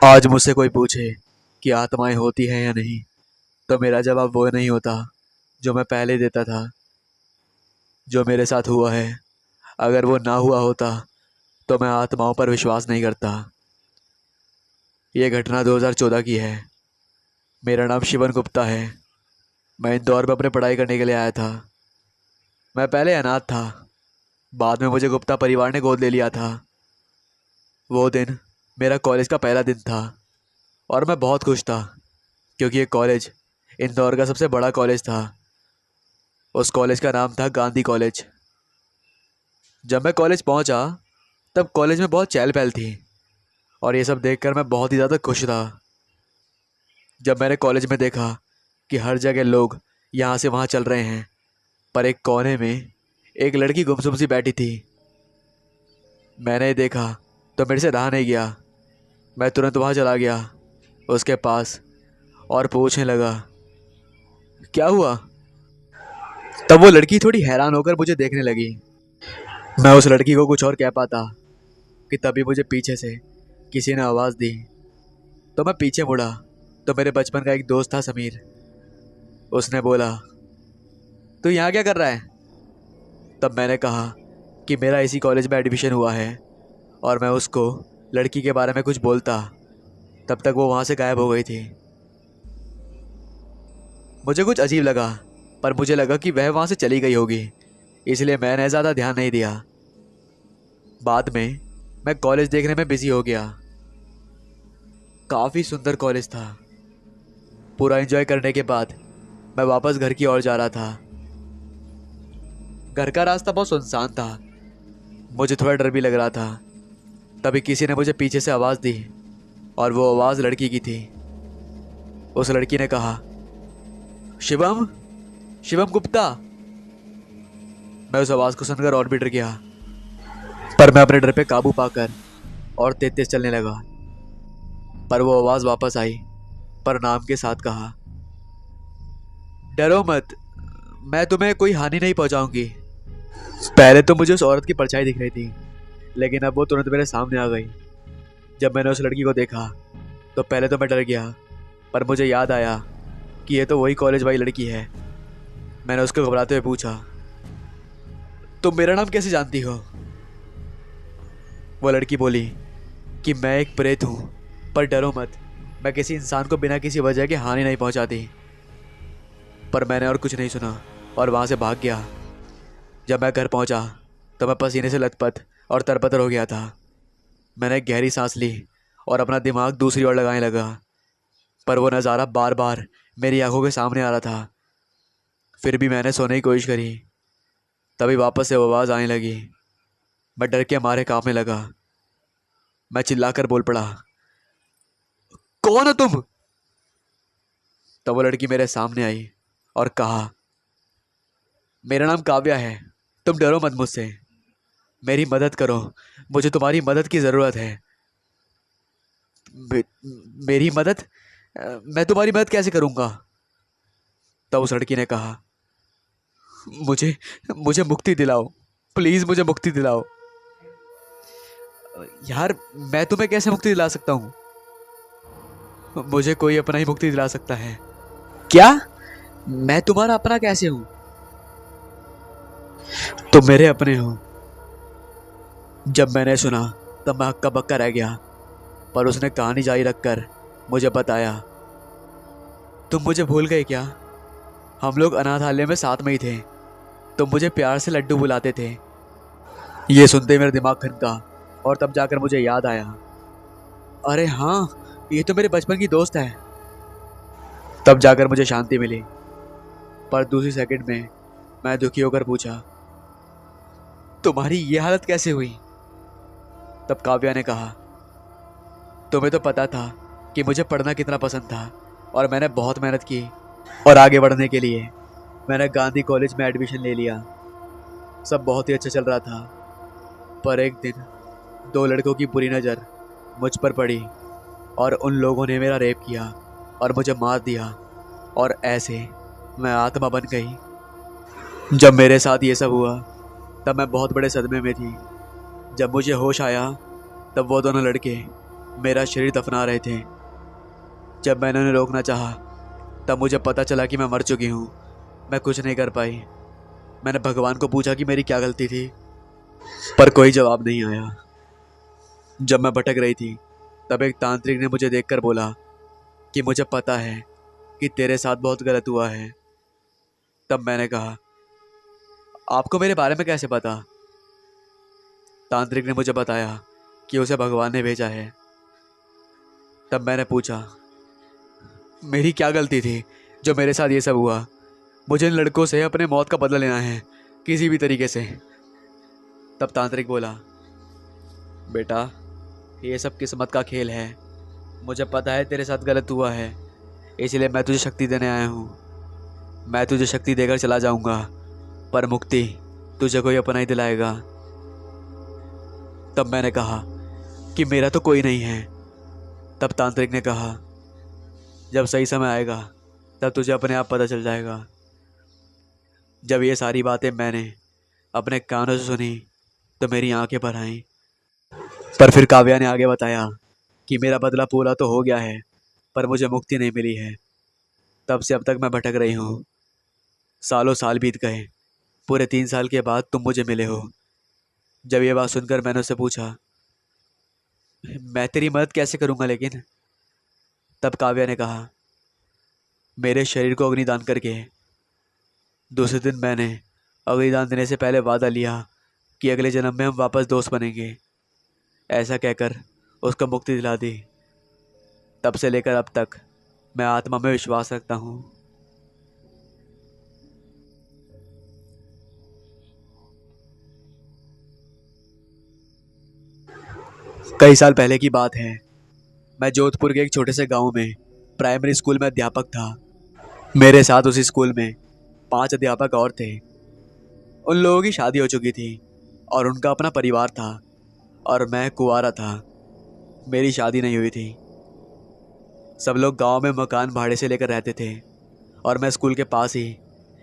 आज मुझसे कोई पूछे कि आत्माएं होती हैं या नहीं, तो मेरा जवाब वो नहीं होता जो मैं पहले देता था। जो मेरे साथ हुआ है, अगर वो ना हुआ होता तो मैं आत्माओं पर विश्वास नहीं करता। ये घटना 2014 की है। मेरा नाम शिवन गुप्ता है। मैं इंदौर में अपने पढ़ाई करने के लिए आया था। मैं पहले अनाथ था, बाद में मुझे गुप्ता परिवार ने गोद ले लिया था। वो दिन मेरा कॉलेज का पहला दिन था और मैं बहुत खुश था, क्योंकि ये कॉलेज इंदौर का सबसे बड़ा कॉलेज था। उस कॉलेज का नाम था गांधी कॉलेज। जब मैं कॉलेज पहुंचा, तब कॉलेज में बहुत चहल पहल थी और ये सब देखकर मैं बहुत ही ज़्यादा खुश था। जब मैंने कॉलेज में देखा कि हर जगह लोग यहाँ से वहाँ चल रहे हैं, पर एक कोने में एक लड़की गुमसुम सी बैठी थी। मैंने देखा तो मेरे से रहा नहीं गया। मैं तुरंत वहाँ चला गया उसके पास और पूछने लगा, क्या हुआ? तब वो लड़की थोड़ी हैरान होकर मुझे देखने लगी। मैं उस लड़की को कुछ और कह पाता कि तभी मुझे पीछे से किसी ने आवाज़ दी। तो मैं पीछे मुड़ा तो मेरे बचपन का एक दोस्त था, समीर। उसने बोला, तू यहाँ क्या कर रहा है? तब मैंने कहा कि मेरा इसी कॉलेज में एडमिशन हुआ है, और मैं उसको लड़की के बारे में कुछ बोलता, तब तक वो वहाँ से गायब हो गई थी। मुझे कुछ अजीब लगा, पर मुझे लगा कि वह वहाँ से चली गई होगी, इसलिए मैंने ज़्यादा ध्यान नहीं दिया। बाद में मैं कॉलेज देखने में बिजी हो गया। काफ़ी सुंदर कॉलेज था। पूरा एंजॉय करने के बाद मैं वापस घर की ओर जा रहा था। घर का रास्ता बहुत सुनसान था। मुझे थोड़ा डर भी लग रहा था। तभी किसी ने मुझे पीछे से आवाज़ दी, और वो आवाज़ लड़की की थी। उस लड़की ने कहा, शिवम, शिवम गुप्ता। मैं उस आवाज़ को सुनकर और भी डर गया, पर मैं अपने डर पे काबू पाकर और तेज तेज चलने लगा। पर वो आवाज़ वापस आई, पर नाम के साथ कहा, डरो मत, मैं तुम्हें कोई हानि नहीं पहुंचाऊंगी। पहले तो मुझे उस औरत की परछाई दिख रही थी, लेकिन अब वो तुरंत मेरे सामने आ गई। जब मैंने उस लड़की को देखा तो पहले तो मैं डर गया, पर मुझे याद आया कि ये तो वही कॉलेज वाली लड़की है। मैंने उसको घबराते हुए पूछा, तुम मेरा नाम कैसे जानती हो? वो लड़की बोली कि मैं एक प्रेत हूँ, पर डरो मत, मैं किसी इंसान को बिना किसी वजह के हानि नहीं पहुँचाती। पर मैंने और कुछ नहीं सुना और वहाँ से भाग गया। जब मैं घर पहुँचा तो मैं पसीने से लथपथ और तरबतर हो गया था। मैंने एक गहरी सांस ली और अपना दिमाग दूसरी ओर लगाने लगा, पर वो नज़ारा बार बार मेरी आंखों के सामने आ रहा था। फिर भी मैंने सोने की कोशिश करी। तभी वापस से वो आवाज़ आने लगी। मैं डर के मारे कांपने लगा। मैं चिल्लाकर बोल पड़ा, कौन हो तुम? तब वो लड़की मेरे सामने आई और कहा, मेरा नाम काव्या है, तुम डरो मत मुझसे, मेरी मदद करो, मुझे तुम्हारी मदद की ज़रूरत है। मे, मेरी मदद? मैं तुम्हारी मदद कैसे करूँगा? तब उस लड़की ने कहा, मुझे मुझे मुक्ति दिलाओ, प्लीज़ मुझे मुक्ति दिलाओ। यार, मैं तुम्हें कैसे मुक्ति दिला सकता हूँ? मुझे कोई अपना ही मुक्ति दिला सकता है। क्या? मैं तुम्हारा अपना कैसे हूँ? तुम मेरे अपने हो। जब मैंने सुना तब मैं हक्का बक्का रह गया, पर उसने कहानी जारी रखकर मुझे बताया, तुम मुझे भूल गए क्या? हम लोग अनाथालय में साथ में ही थे। तुम मुझे प्यार से लड्डू बुलाते थे। ये सुनते ही मेरा दिमाग खनका और तब जाकर मुझे याद आया, अरे हाँ, ये तो मेरे बचपन की दोस्त है। तब जाकर मुझे शांति मिली। पर दूसरी सेकंड में मैं दुखी होकर पूछा, तुम्हारी ये हालत कैसे हुई? तब काव्या ने कहा, तुम्हें तो पता था कि मुझे पढ़ना कितना पसंद था, और मैंने बहुत मेहनत की, और आगे बढ़ने के लिए मैंने गांधी कॉलेज में एडमिशन ले लिया। सब बहुत ही अच्छा चल रहा था, पर एक दिन दो लड़कों की बुरी नज़र मुझ पर पड़ी, और उन लोगों ने मेरा रेप किया और मुझे मार दिया, और ऐसे मैं आत्मा बन गई। जब मेरे साथ ये सब हुआ तब मैं बहुत बड़े सदमे में थी। जब मुझे होश आया तब वो दोनों लड़के मेरा शरीर दफना रहे थे। जब मैंने उन्हें रोकना चाहा तब मुझे पता चला कि मैं मर चुकी हूँ। मैं कुछ नहीं कर पाई। मैंने भगवान को पूछा कि मेरी क्या गलती थी, पर कोई जवाब नहीं आया। जब मैं भटक रही थी तब एक तांत्रिक ने मुझे देखकर बोला कि मुझे पता है कि तेरे साथ बहुत गलत हुआ है। तब मैंने कहा, आपको मेरे बारे में कैसे पता? तांत्रिक ने मुझे बताया कि उसे भगवान ने भेजा है। तब मैंने पूछा, मेरी क्या गलती थी जो मेरे साथ ये सब हुआ? मुझे इन लड़कों से अपने मौत का बदला लेना है किसी भी तरीके से। तब तांत्रिक बोला, बेटा, ये सब किस्मत का खेल है। मुझे पता है तेरे साथ गलत हुआ है, इसलिए मैं तुझे शक्ति देने आया हूँ। मैं तुझे शक्ति देकर चला जाऊंगा, पर मुक्ति तुझे कोई अपना ही दिलाएगा। तब मैंने कहा कि मेरा तो कोई नहीं है। तब तांत्रिक ने कहा, जब सही समय आएगा तब तुझे अपने आप पता चल जाएगा। जब ये सारी बातें मैंने अपने कानों से सुनी तो मेरी आंखें भर आईं। पर फिर काव्या ने आगे बताया कि मेरा बदला पूरा तो हो गया है, पर मुझे मुक्ति नहीं मिली है। तब से अब तक मैं भटक रही हूँ। सालों साल बीत गए। पूरे 3 साल के बाद तुम मुझे मिले हो। जब ये बात सुनकर मैंने उससे पूछा, मैं तेरी मदद कैसे करूँगा लेकिन? तब काव्या ने कहा, मेरे शरीर को अग्निदान करके। दूसरे दिन मैंने अग्निदान देने से पहले वादा लिया कि अगले जन्म में हम वापस दोस्त बनेंगे। ऐसा कहकर उसको मुक्ति दिला दी। तब से लेकर अब तक मैं आत्मा में विश्वास रखता हूँ। कई साल पहले की बात है। मैं जोधपुर के एक छोटे से गांव में प्राइमरी स्कूल में अध्यापक था। मेरे साथ उसी स्कूल में 5 अध्यापक और थे। उन लोगों की शादी हो चुकी थी और उनका अपना परिवार था, और मैं कुंवारा था। मेरी शादी नहीं हुई थी। सब लोग गांव में मकान भाड़े से लेकर रहते थे, और मैं स्कूल के पास ही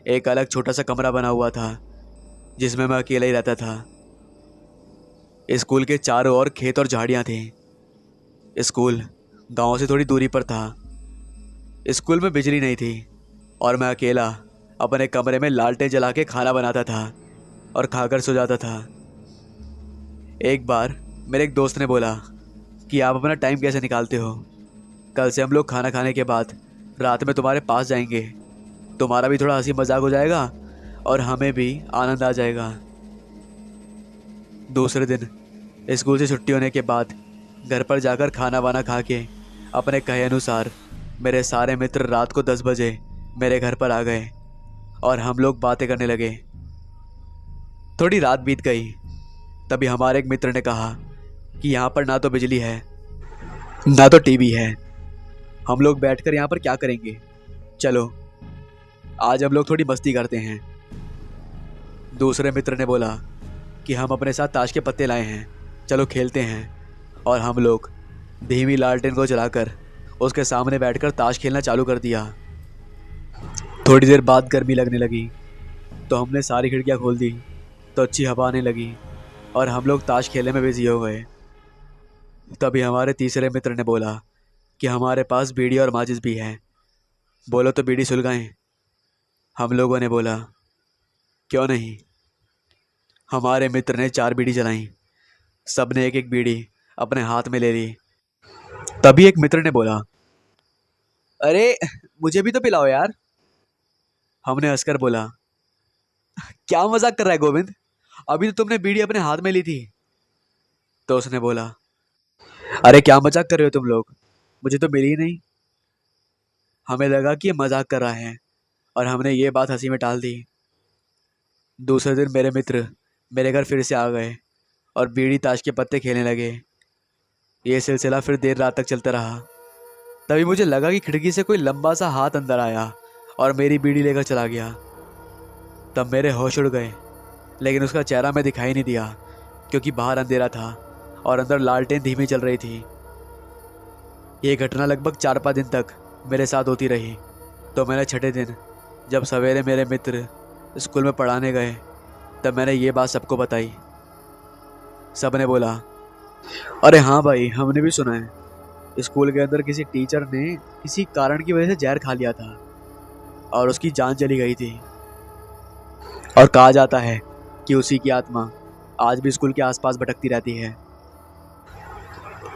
एक अलग छोटा सा कमरा बना हुआ था जिसमें मैं अकेला ही रहता था। स्कूल के चारों ओर खेत और झाड़ियाँ थी। स्कूल गांव से थोड़ी दूरी पर था। स्कूल में बिजली नहीं थी और मैं अकेला अपने कमरे में लालटेन जला के खाना बनाता था और खाकर सो जाता था। एक बार मेरे एक दोस्त ने बोला कि आप अपना टाइम कैसे निकालते हो? कल से हम लोग खाना खाने के बाद रात में तुम्हारे पास जाएंगे। तुम्हारा भी थोड़ा हंसी मजाक हो जाएगा और हमें भी आनंद आ जाएगा। दूसरे दिन स्कूल से छुट्टी होने के बाद घर पर जाकर खाना वाना खा के अपने कहे अनुसार मेरे सारे मित्र रात को 10 बजे मेरे घर पर आ गए और हम लोग बातें करने लगे। थोड़ी रात बीत गई। तभी हमारे एक मित्र ने कहा कि यहाँ पर ना तो बिजली है ना तो टीवी है। हम लोग बैठकर यहाँ पर क्या करेंगे? चलो आज हम लोग थोड़ी मस्ती करते हैं। दूसरे मित्र ने बोला कि हम अपने साथ ताश के पत्ते लाए हैं, चलो खेलते हैं। और हम लोग धीमी लालटेन को जलाकर उसके सामने बैठकर ताश खेलना चालू कर दिया। थोड़ी देर बाद गर्मी लगने लगी तो हमने सारी खिड़कियां खोल दी तो अच्छी हवा आने लगी और हम लोग ताश खेलने में बिजी हो गए। तभी हमारे तीसरे मित्र ने बोला कि हमारे पास बीड़ी और माचिस भी है, बोलो तो बीड़ी सुलगाएं। हम लोगों ने बोला, क्यों नहीं। हमारे मित्र ने 4 बीड़ी जलाई। सबने एक एक बीड़ी अपने हाथ में ले ली। तभी एक मित्र ने बोला, अरे मुझे भी तो पिलाओ यार। हमने हंसकर बोला, क्या मजाक कर रहा है गोविंद, अभी तो तुमने बीड़ी अपने हाथ में ली थी। तो उसने बोला, अरे क्या मजाक कर रहे हो तुम लोग, मुझे तो मिली ही नहीं। हमें लगा कि ये मजाक कर रहा है और हमने ये बात हंसी में टाल दी। दूसरे दिन मेरे मित्र मेरे घर फिर से आ गए और बीड़ी ताश के पत्ते खेलने लगे। ये सिलसिला फिर देर रात तक चलता रहा। तभी मुझे लगा कि खिड़की से कोई लंबा सा हाथ अंदर आया और मेरी बीड़ी लेकर चला गया। तब मेरे होश उड़ गए, लेकिन उसका चेहरा मैं दिखाई नहीं दिया क्योंकि बाहर अंधेरा था और अंदर लालटेन धीमी चल रही थी। ये घटना लगभग 4-5 दिन तक मेरे साथ होती रही। तो मैंने छठे दिन जब सवेरे मेरे मित्र स्कूल में पढ़ाने गए तब मैंने ये बात सबको बताई। सब ने बोला, अरे हाँ भाई, हमने भी सुना है स्कूल के अंदर किसी टीचर ने किसी कारण की वजह से जहर खा लिया था और उसकी जान चली गई थी। और कहा जाता है कि उसी की आत्मा आज भी स्कूल के आसपास भटकती रहती है।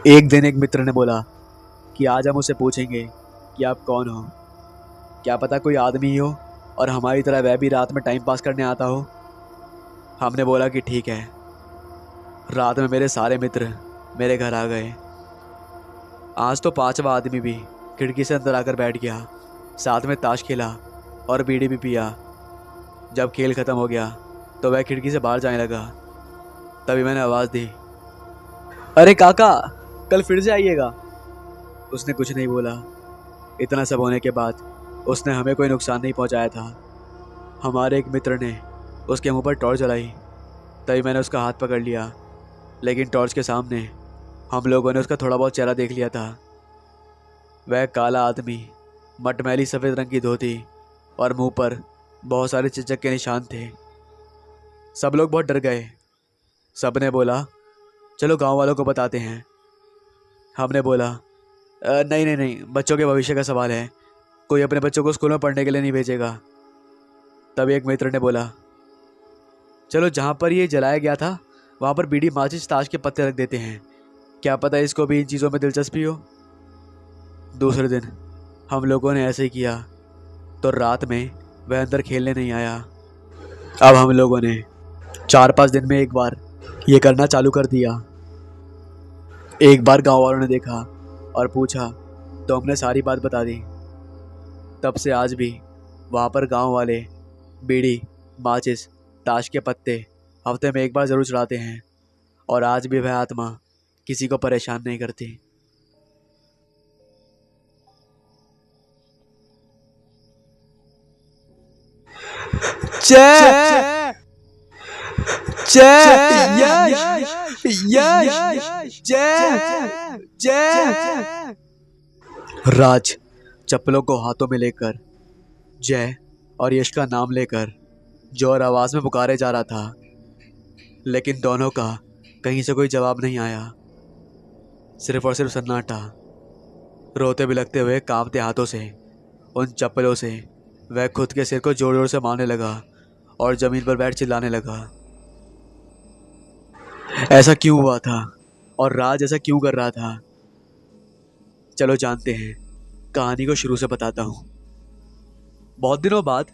एक दिन एक मित्र ने बोला कि आज हम उसे पूछेंगे कि आप कौन हो, क्या पता कोई आदमी ही हो और हमारी तरह वह भी रात में टाइम पास करने आता हो। हमने बोला कि ठीक है। रात में मेरे सारे मित्र मेरे घर आ गए। आज तो पांचवा आदमी भी खिड़की से अंदर आकर बैठ गया। साथ में ताश खेला और बीड़ी भी पिया। जब खेल खत्म हो गया तो वह खिड़की से बाहर जाने लगा। तभी मैंने आवाज़ दी, अरे काका, कल फिर से आइएगा। उसने कुछ नहीं बोला। इतना सब होने के बाद उसने हमें कोई नुकसान नहीं पहुंचाया था। हमारे एक मित्र ने उसके मुंह पर टॉर्च जलाई। तभी मैंने उसका हाथ पकड़ लिया, लेकिन टॉर्च के सामने हम लोगों ने उसका थोड़ा बहुत चेहरा देख लिया था। वह काला आदमी, मटमैली सफ़ेद रंग की धोती और मुंह पर बहुत सारे चिचक के निशान थे। सब लोग बहुत डर गए। सब ने बोला, चलो गांव वालों को बताते हैं। हमने बोला, नहीं नहीं नहीं, बच्चों के भविष्य का सवाल है, कोई अपने बच्चों को स्कूल में पढ़ने के लिए नहीं भेजेगा। तभी एक मित्र ने बोला, चलो जहाँ पर ये जलाया गया था वहाँ पर बीड़ी, माचिस, ताश के पत्ते रख देते हैं, क्या पता इसको भी इन चीज़ों में दिलचस्पी हो। दूसरे दिन हम लोगों ने ऐसे ही किया तो रात में वह अंदर खेलने नहीं आया। अब हम लोगों ने 4-5 दिन में एक बार ये करना चालू कर दिया। एक बार गांव वालों ने देखा और पूछा तो हमने सारी बात बता दी। तब से आज भी वहाँ पर गांव वाले बीड़ी, माचिस, ताश के पत्ते हफ्ते में एक बार ज़रूर चढ़ाते हैं और आज भी वह आत्मा किसी को परेशान नहीं करती। जय जय यश यश जय जय। राज चप्पलों को हाथों में लेकर जय और यश का नाम लेकर जोर आवाज में पुकारे जा रहा था, लेकिन दोनों का कहीं से कोई जवाब नहीं आया। सिर्फ और सिर्फ सन्नाटा। रोते बिलखते हुए कांपते हाथों से उन चप्पलों से वह खुद के सिर को जोर जोर से मारने लगा और जमीन पर बैठ चिल्लाने लगा। ऐसा क्यों हुआ था और राज ऐसा क्यों कर रहा था? चलो जानते हैं, कहानी को शुरू से बताता हूँ। बहुत दिनों बाद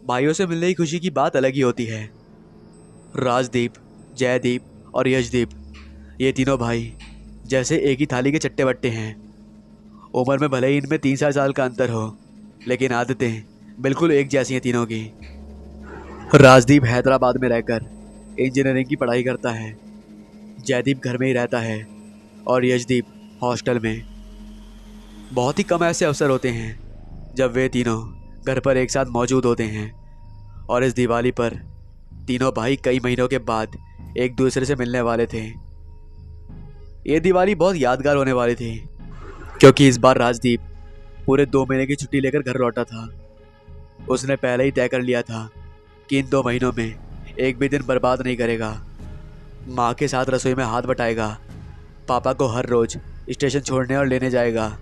भाइयों से मिलने की खुशी की बात अलग ही होती है। राजदीप, जयदीप और यशदीप, ये तीनों भाई जैसे एक ही थाली के चट्टे बट्टे हैं। उम्र में भले ही इनमें 3-4 साल का अंतर हो, लेकिन आदतें बिल्कुल एक जैसी हैं तीनों की। राजदीप हैदराबाद में रहकर इंजीनियरिंग की पढ़ाई करता है। जयदीप घर में ही रहता है और यशदीप हॉस्टल में। बहुत ही कम ऐसे अवसर होते हैं जब वे तीनों घर पर एक साथ मौजूद होते हैं, और इस दिवाली पर तीनों भाई कई महीनों के बाद एक दूसरे से मिलने वाले थे। ये दिवाली बहुत यादगार होने वाली थी, क्योंकि इस बार राजदीप पूरे 2 महीने की छुट्टी लेकर घर लौटा था। उसने पहले ही तय कर लिया था कि इन 2 महीनों में एक भी दिन बर्बाद नहीं करेगा। माँ के साथ रसोई में हाथ बटाएगा, पापा को हर रोज स्टेशन छोड़ने और लेने जाएगा,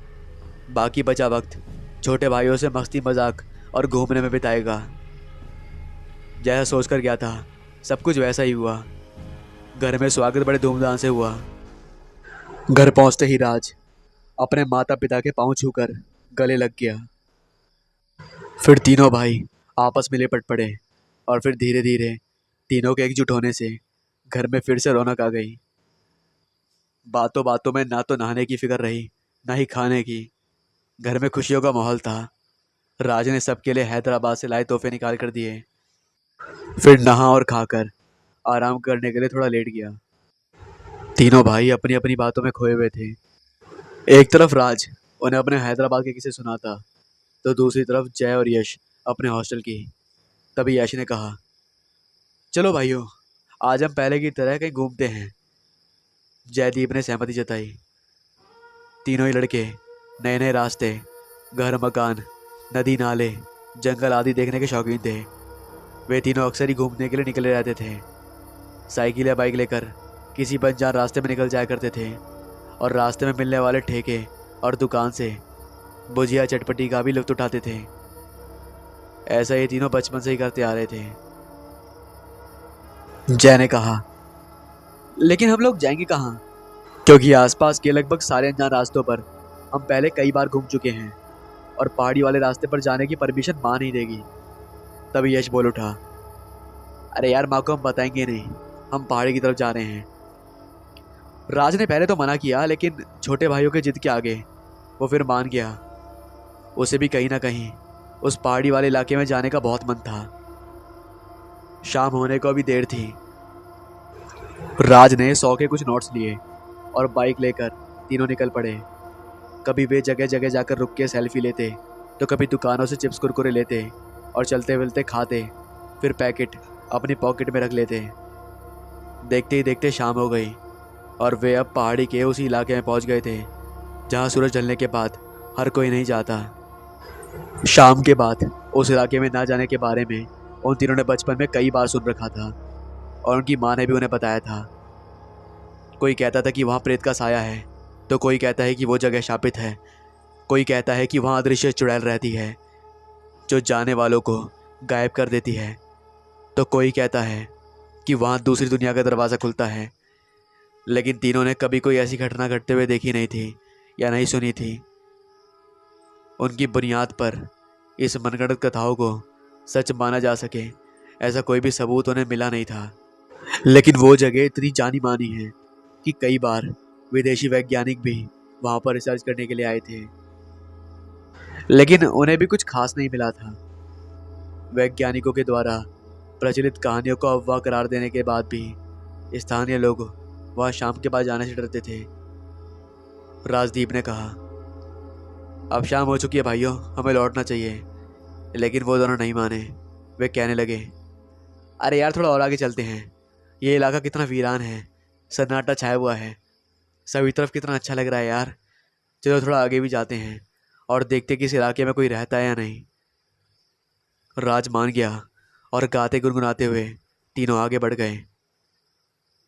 बाकी बचा वक्त छोटे भाइयों से मस्ती मजाक और घूमने में बिताएगा। जैसा सोचकर गया था सब कुछ वैसा ही हुआ। घर में स्वागत बड़े धूमधाम से हुआ। घर पहुंचते ही राज अपने माता पिता के पांव छूकर गले लग गया। फिर तीनों भाई आपस में लिपट पड़े और फिर धीरे धीरे तीनों के एकजुट होने से घर में फिर से रौनक आ गई। बातों बातों में ना तो नहाने की फिक्र रही, ना ही खाने की। घर में खुशियों का माहौल था। राज ने सबके लिए हैदराबाद से लाए तोहफे निकाल कर दिए। फिर नहा और खाकर आराम करने के लिए थोड़ा लेट गया। तीनों भाई अपनी अपनी बातों में खोए हुए थे। एक तरफ राज उन्हें अपने हैदराबाद के किस्से सुनाता, तो दूसरी तरफ जय और यश अपने हॉस्टल की। तभी यश ने कहा, चलो भाइयों, आज हम पहले की तरह कहीं घूमते हैं। जयदीप ने सहमति जताई। तीनों ही लड़के नए नए रास्ते, घर मकान, नदी नाले, जंगल आदि देखने के शौकीन थे। वे तीनों अक्सर ही घूमने के लिए निकले रहते थे। साइकिल या बाइक लेकर किसी अनजान रास्ते में निकल जाया करते थे और रास्ते में मिलने वाले ठेके और दुकान से भुजिया चटपटी का भी लुत्फ उठाते थे। ऐसा ये तीनों बचपन से ही करते आ रहे थे। जय ने कहा, लेकिन हम लोग जाएंगे कहाँ? क्योंकि आसपास के लगभग सारे अनजान रास्तों पर हम पहले कई बार घूम चुके हैं और पहाड़ी वाले रास्ते पर जाने की परमिशन माँ नहीं देगी। तभी यश बोल उठा, अरे यार, माँ को हम बताएंगे नहीं, हम पहाड़ी की तरफ जा रहे हैं। राज ने पहले तो मना किया, लेकिन छोटे भाइयों के जिद के आगे वो फिर मान गया। उसे भी कहीं ना कहीं उस पहाड़ी वाले इलाके में जाने का बहुत मन था। शाम होने को अभी देर थी। राज ने 100 के कुछ नोट्स लिए और बाइक लेकर तीनों निकल पड़े। कभी वे जगह जगह जाकर रुक के सेल्फी लेते, तो कभी दुकानों से चिप्स कुरकुरे लेते और चलते मिलते खाते, फिर पैकेट अपनी पॉकेट में रख लेते। देखते ही देखते शाम हो गई और वे अब पहाड़ी के उसी इलाके में पहुंच गए थे जहां सूरज ढलने के बाद हर कोई नहीं जाता। शाम के बाद उस इलाके में ना जाने के बारे में उन तीनों ने बचपन में कई बार सुन रखा था और उनकी माँ ने भी उन्हें बताया था। कोई कहता था कि वहाँ प्रेत का साया है, तो कोई कहता है कि वो जगह शापित है, कोई कहता है कि वहाँ अदृश्य चुड़ैल रहती है जो जाने वालों को गायब कर देती है, तो कोई कहता है कि वहाँ दूसरी दुनिया का दरवाज़ा खुलता है। लेकिन तीनों ने कभी कोई ऐसी घटना घटते हुए देखी नहीं थी या नहीं सुनी थी। उनकी बुनियाद पर इस मनगढ़ंत कथाओं को सच माना जा सके ऐसा कोई भी सबूत उन्हें मिला नहीं था। लेकिन वो जगह इतनी जानी मानी है कि कई बार विदेशी वैज्ञानिक भी वहाँ पर रिसर्च करने के लिए आए थे, लेकिन उन्हें भी कुछ खास नहीं मिला था। वैज्ञानिकों के द्वारा प्रचलित कहानियों को अफवाह करार देने के बाद भी स्थानीय लोग वहाँ शाम के बाद जाने से डरते थे। राजदीप ने कहा, अब शाम हो चुकी है भाइयों, हमें लौटना चाहिए। लेकिन वो दोनों नहीं माने। वे कहने लगे, अरे यार, थोड़ा और आगे चलते हैं। ये इलाका कितना वीरान है, सन्नाटा छाया हुआ है, सभी तरफ कितना अच्छा लग रहा है यार। चलो थोड़ा आगे भी जाते हैं और देखते कि इस इलाके में कोई रहता है या नहीं। राज मान गया और गाते गुनगुनाते हुए तीनों आगे बढ़ गए।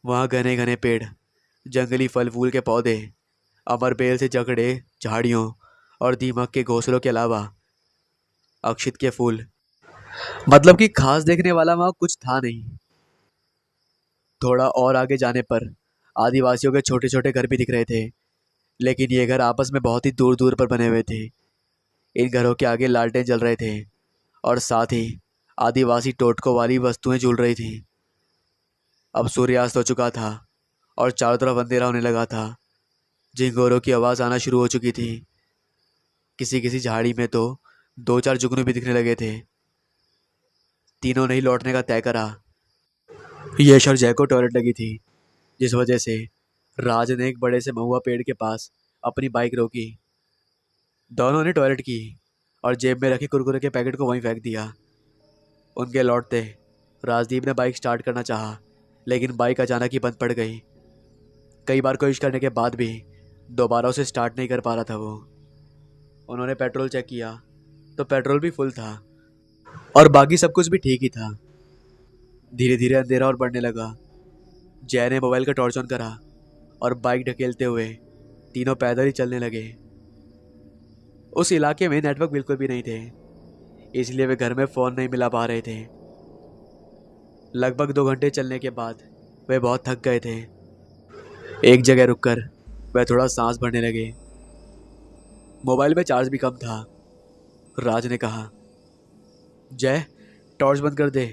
वहाँ घने घने पेड़, जंगली फल फूल के पौधे, अमरबेल से जकड़े झाड़ियों और दीमक के घोंसलों के अलावा अक्षित के फूल, मतलब कि खास देखने वाला वहाँ कुछ था नहीं। थोड़ा और आगे जाने पर आदिवासियों के छोटे छोटे घर भी दिख रहे थे, लेकिन ये घर आपस में बहुत ही दूर दूर पर बने हुए थे। इन घरों के आगे लालटेन जल रहे थे और साथ ही आदिवासी टोटकों वाली वस्तुएं झूल रही थीं। अब सूर्यास्त हो चुका था और चारों तरफ अंधेरा होने लगा था। झिंगोरों की आवाज़ आना शुरू हो चुकी थी। किसी किसी झाड़ी में तो 2-4 जुगनू भी दिखने लगे थे। तीनों ने ही लौटने का तय करा। यश और जय को टॉयलेट लगी थी, जिस वजह से राज ने एक बड़े से महुआ पेड़ के पास अपनी बाइक रोकी। दोनों ने टॉयलेट की और जेब में रखे कुरकुरे के पैकेट को वहीं फेंक दिया। उनके लौटते राजदीप ने बाइक स्टार्ट करना चाहा, लेकिन बाइक अचानक ही बंद पड़ गई। कई बार कोशिश करने के बाद भी दोबारा उसे स्टार्ट नहीं कर पा रहा था वो। उन्होंने पेट्रोल चेक किया तो पेट्रोल भी फुल था और बाकी सब कुछ भी ठीक ही था। धीरे धीरे अंधेरा और बढ़ने लगा। जय ने मोबाइल का टॉर्च ऑन करा और बाइक ढकेलते हुए तीनों पैदल ही चलने लगे। उस इलाके में नेटवर्क बिल्कुल भी नहीं थे, इसलिए वे घर में फ़ोन नहीं मिला पा रहे थे। लगभग 2 घंटे चलने के बाद वे बहुत थक गए थे। एक जगह रुककर वे थोड़ा सांस भरने लगे। मोबाइल में चार्ज भी कम था। राज ने कहा, जय, टॉर्च बंद कर दे।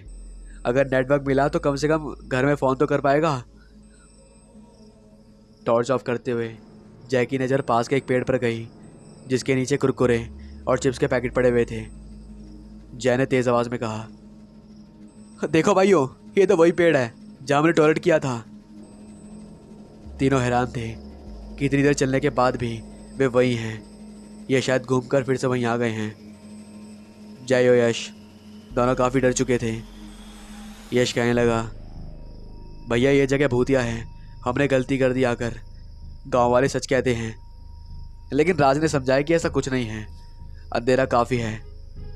अगर नेटवर्क मिला तो कम से कम घर में फ़ोन तो कर पाएगा। टॉर्च ऑफ करते हुए जय की नज़र पास के एक पेड़ पर गई, जिसके नीचे कुरकुरे और चिप्स के पैकेट पड़े हुए थे। जय ने तेज़ आवाज़ में कहा, देखो भाइयों, ये तो वही पेड़ है जहाँ हमने टॉयलेट किया था। तीनों हैरान थे कि इतनी देर चलने के बाद भी वे वही हैं। ये शायद घूमकर फिर से वहीं आ गए हैं। जय और यश दोनों काफ़ी डर चुके थे। यश कहने लगा, भैया ये जगह भूतिया है, हमने गलती कर दी आकर। गांव वाले सच कहते हैं। लेकिन राज ने समझाया कि ऐसा कुछ नहीं है, अंधेरा काफ़ी है,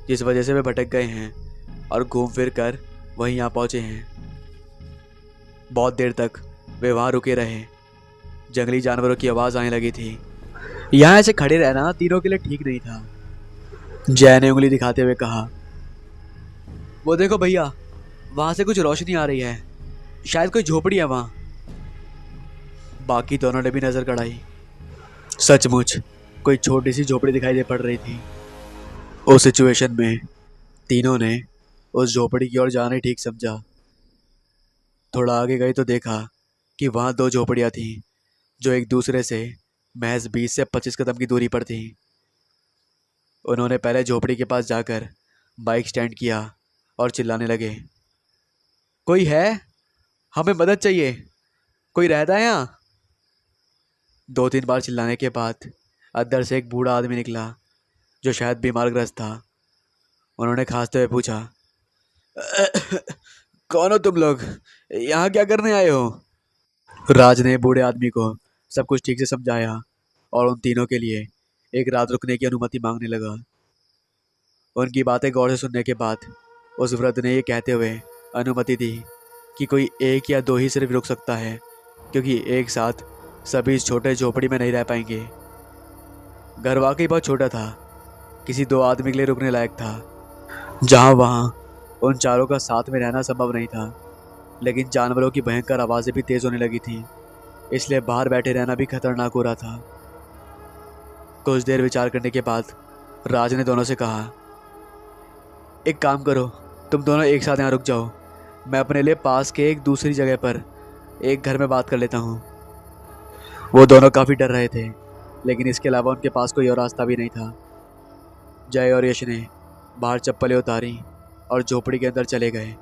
जिस वजह से वे भटक गए हैं और घूम फिर कर वहीं यहाँ पहुँचे हैं। बहुत देर तक वे वहाँ रुके रहे। जंगली जानवरों की आवाज़ आने लगी थी। यहाँ ऐसे खड़े रहना तीनों के लिए ठीक नहीं था। जय ने उंगली दिखाते हुए कहा, वो देखो भैया, वहां से कुछ रोशनी आ रही है, शायद कोई झोपड़ी है वहां। बाकी दोनों ने भी नजर गड़ाई। सचमुच कोई छोटी सी झोपड़ी दिखाई दे पड़ रही थी। उस सिचुएशन में तीनों ने उस झोपड़ी की ओर जाना ही ठीक समझा। थोड़ा आगे गए तो देखा कि वहां दो झोपड़ियां थीं जो एक दूसरे से महज 20 से 25 कदम की दूरी पर थीं। उन्होंने पहले झोपड़ी के पास जाकर बाइक स्टैंड किया और चिल्लाने लगे, कोई है? हमें मदद चाहिए, कोई रहता है यहाँ? 2-3 बार चिल्लाने के बाद अंदर से एक बूढ़ा आदमी निकला जो शायद बीमारग्रस्त था। उन्होंने खांसते हुए पूछा, कौन हो तुम लोग? यहाँ क्या करने आए हो? राज ने बूढ़े आदमी को सब कुछ ठीक से समझाया और उन तीनों के लिए एक रात रुकने की अनुमति मांगने लगा। उनकी बातें गौर से सुनने के बाद उस वृद्ध ने ये कहते हुए अनुमति दी कि कोई एक या दो ही सिर्फ रुक सकता है, क्योंकि एक साथ सभी इस छोटे झोपड़ी में नहीं रह पाएंगे। घर वाकई बहुत छोटा था, किसी 2 आदमी के लिए रुकने लायक था। जहाँ वहाँ उन चारों का साथ में रहना संभव नहीं था, लेकिन जानवरों की भयंकर आवाज़ें भी तेज़ होने लगी थी, इसलिए बाहर बैठे रहना भी खतरनाक हो रहा था। कुछ देर विचार करने के बाद राज ने दोनों से कहा, एक काम करो, तुम दोनों एक साथ यहाँ रुक जाओ, मैं अपने लिए पास के एक दूसरी जगह पर एक घर में बात कर लेता हूँ। वो दोनों काफ़ी डर रहे थे, लेकिन इसके अलावा उनके पास कोई और रास्ता भी नहीं था। जय और यश ने बाहर चप्पलें उतारी और झोपड़ी के अंदर चले गए।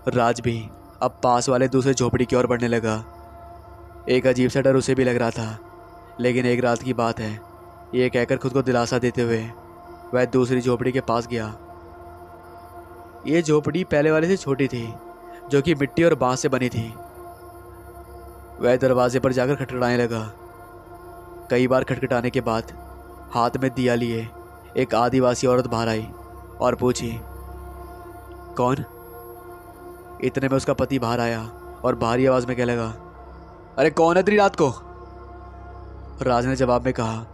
राज भी अब पास वाले दूसरे झोपड़ी की ओर बढ़ने लगा। एक अजीब सा डर उसे भी लग रहा था, लेकिन एक रात की बात है, ये कहकर खुद को दिलासा देते हुए वह दूसरी झोपड़ी के पास गया। ये झोपड़ी पहले वाले से छोटी थी, जो कि मिट्टी और बांस से बनी थी। वह दरवाजे पर जाकर खटखटाने लगा। कई बार खटखटाने के बाद हाथ में दिया लिए एक आदिवासी औरत बाहर आई और पूछी, कौन? इतने में उसका पति बाहर आया और भारी आवाज में कहने लगा, अरे कौन है इतनी रात को? राज ने जवाब में कहा,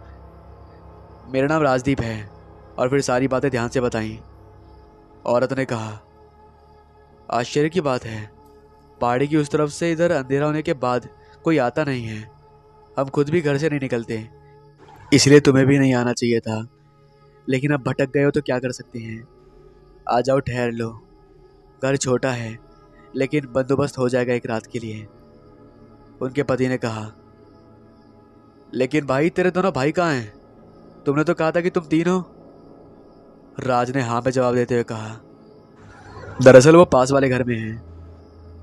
मेरा नाम राजदीप है, और फिर सारी बातें ध्यान से बताईं। औरत ने कहा, आश्चर्य की बात है, पहाड़ी की उस तरफ से इधर अंधेरा होने के बाद कोई आता नहीं है। हम खुद भी घर से नहीं निकलते, इसलिए तुम्हें भी नहीं आना चाहिए था, लेकिन अब भटक गए हो तो क्या कर सकते हैं। आ जाओ, ठहर लो, घर छोटा है लेकिन बंदोबस्त हो जाएगा एक रात के लिए। उनके पति ने कहा, लेकिन भाई तेरे दोनों भाई कहाँ हैं? तुमने तो कहा था कि तुम 3 हो। राज ने हाँ में जवाब देते हुए कहा, दरअसल वो पास वाले घर में हैं।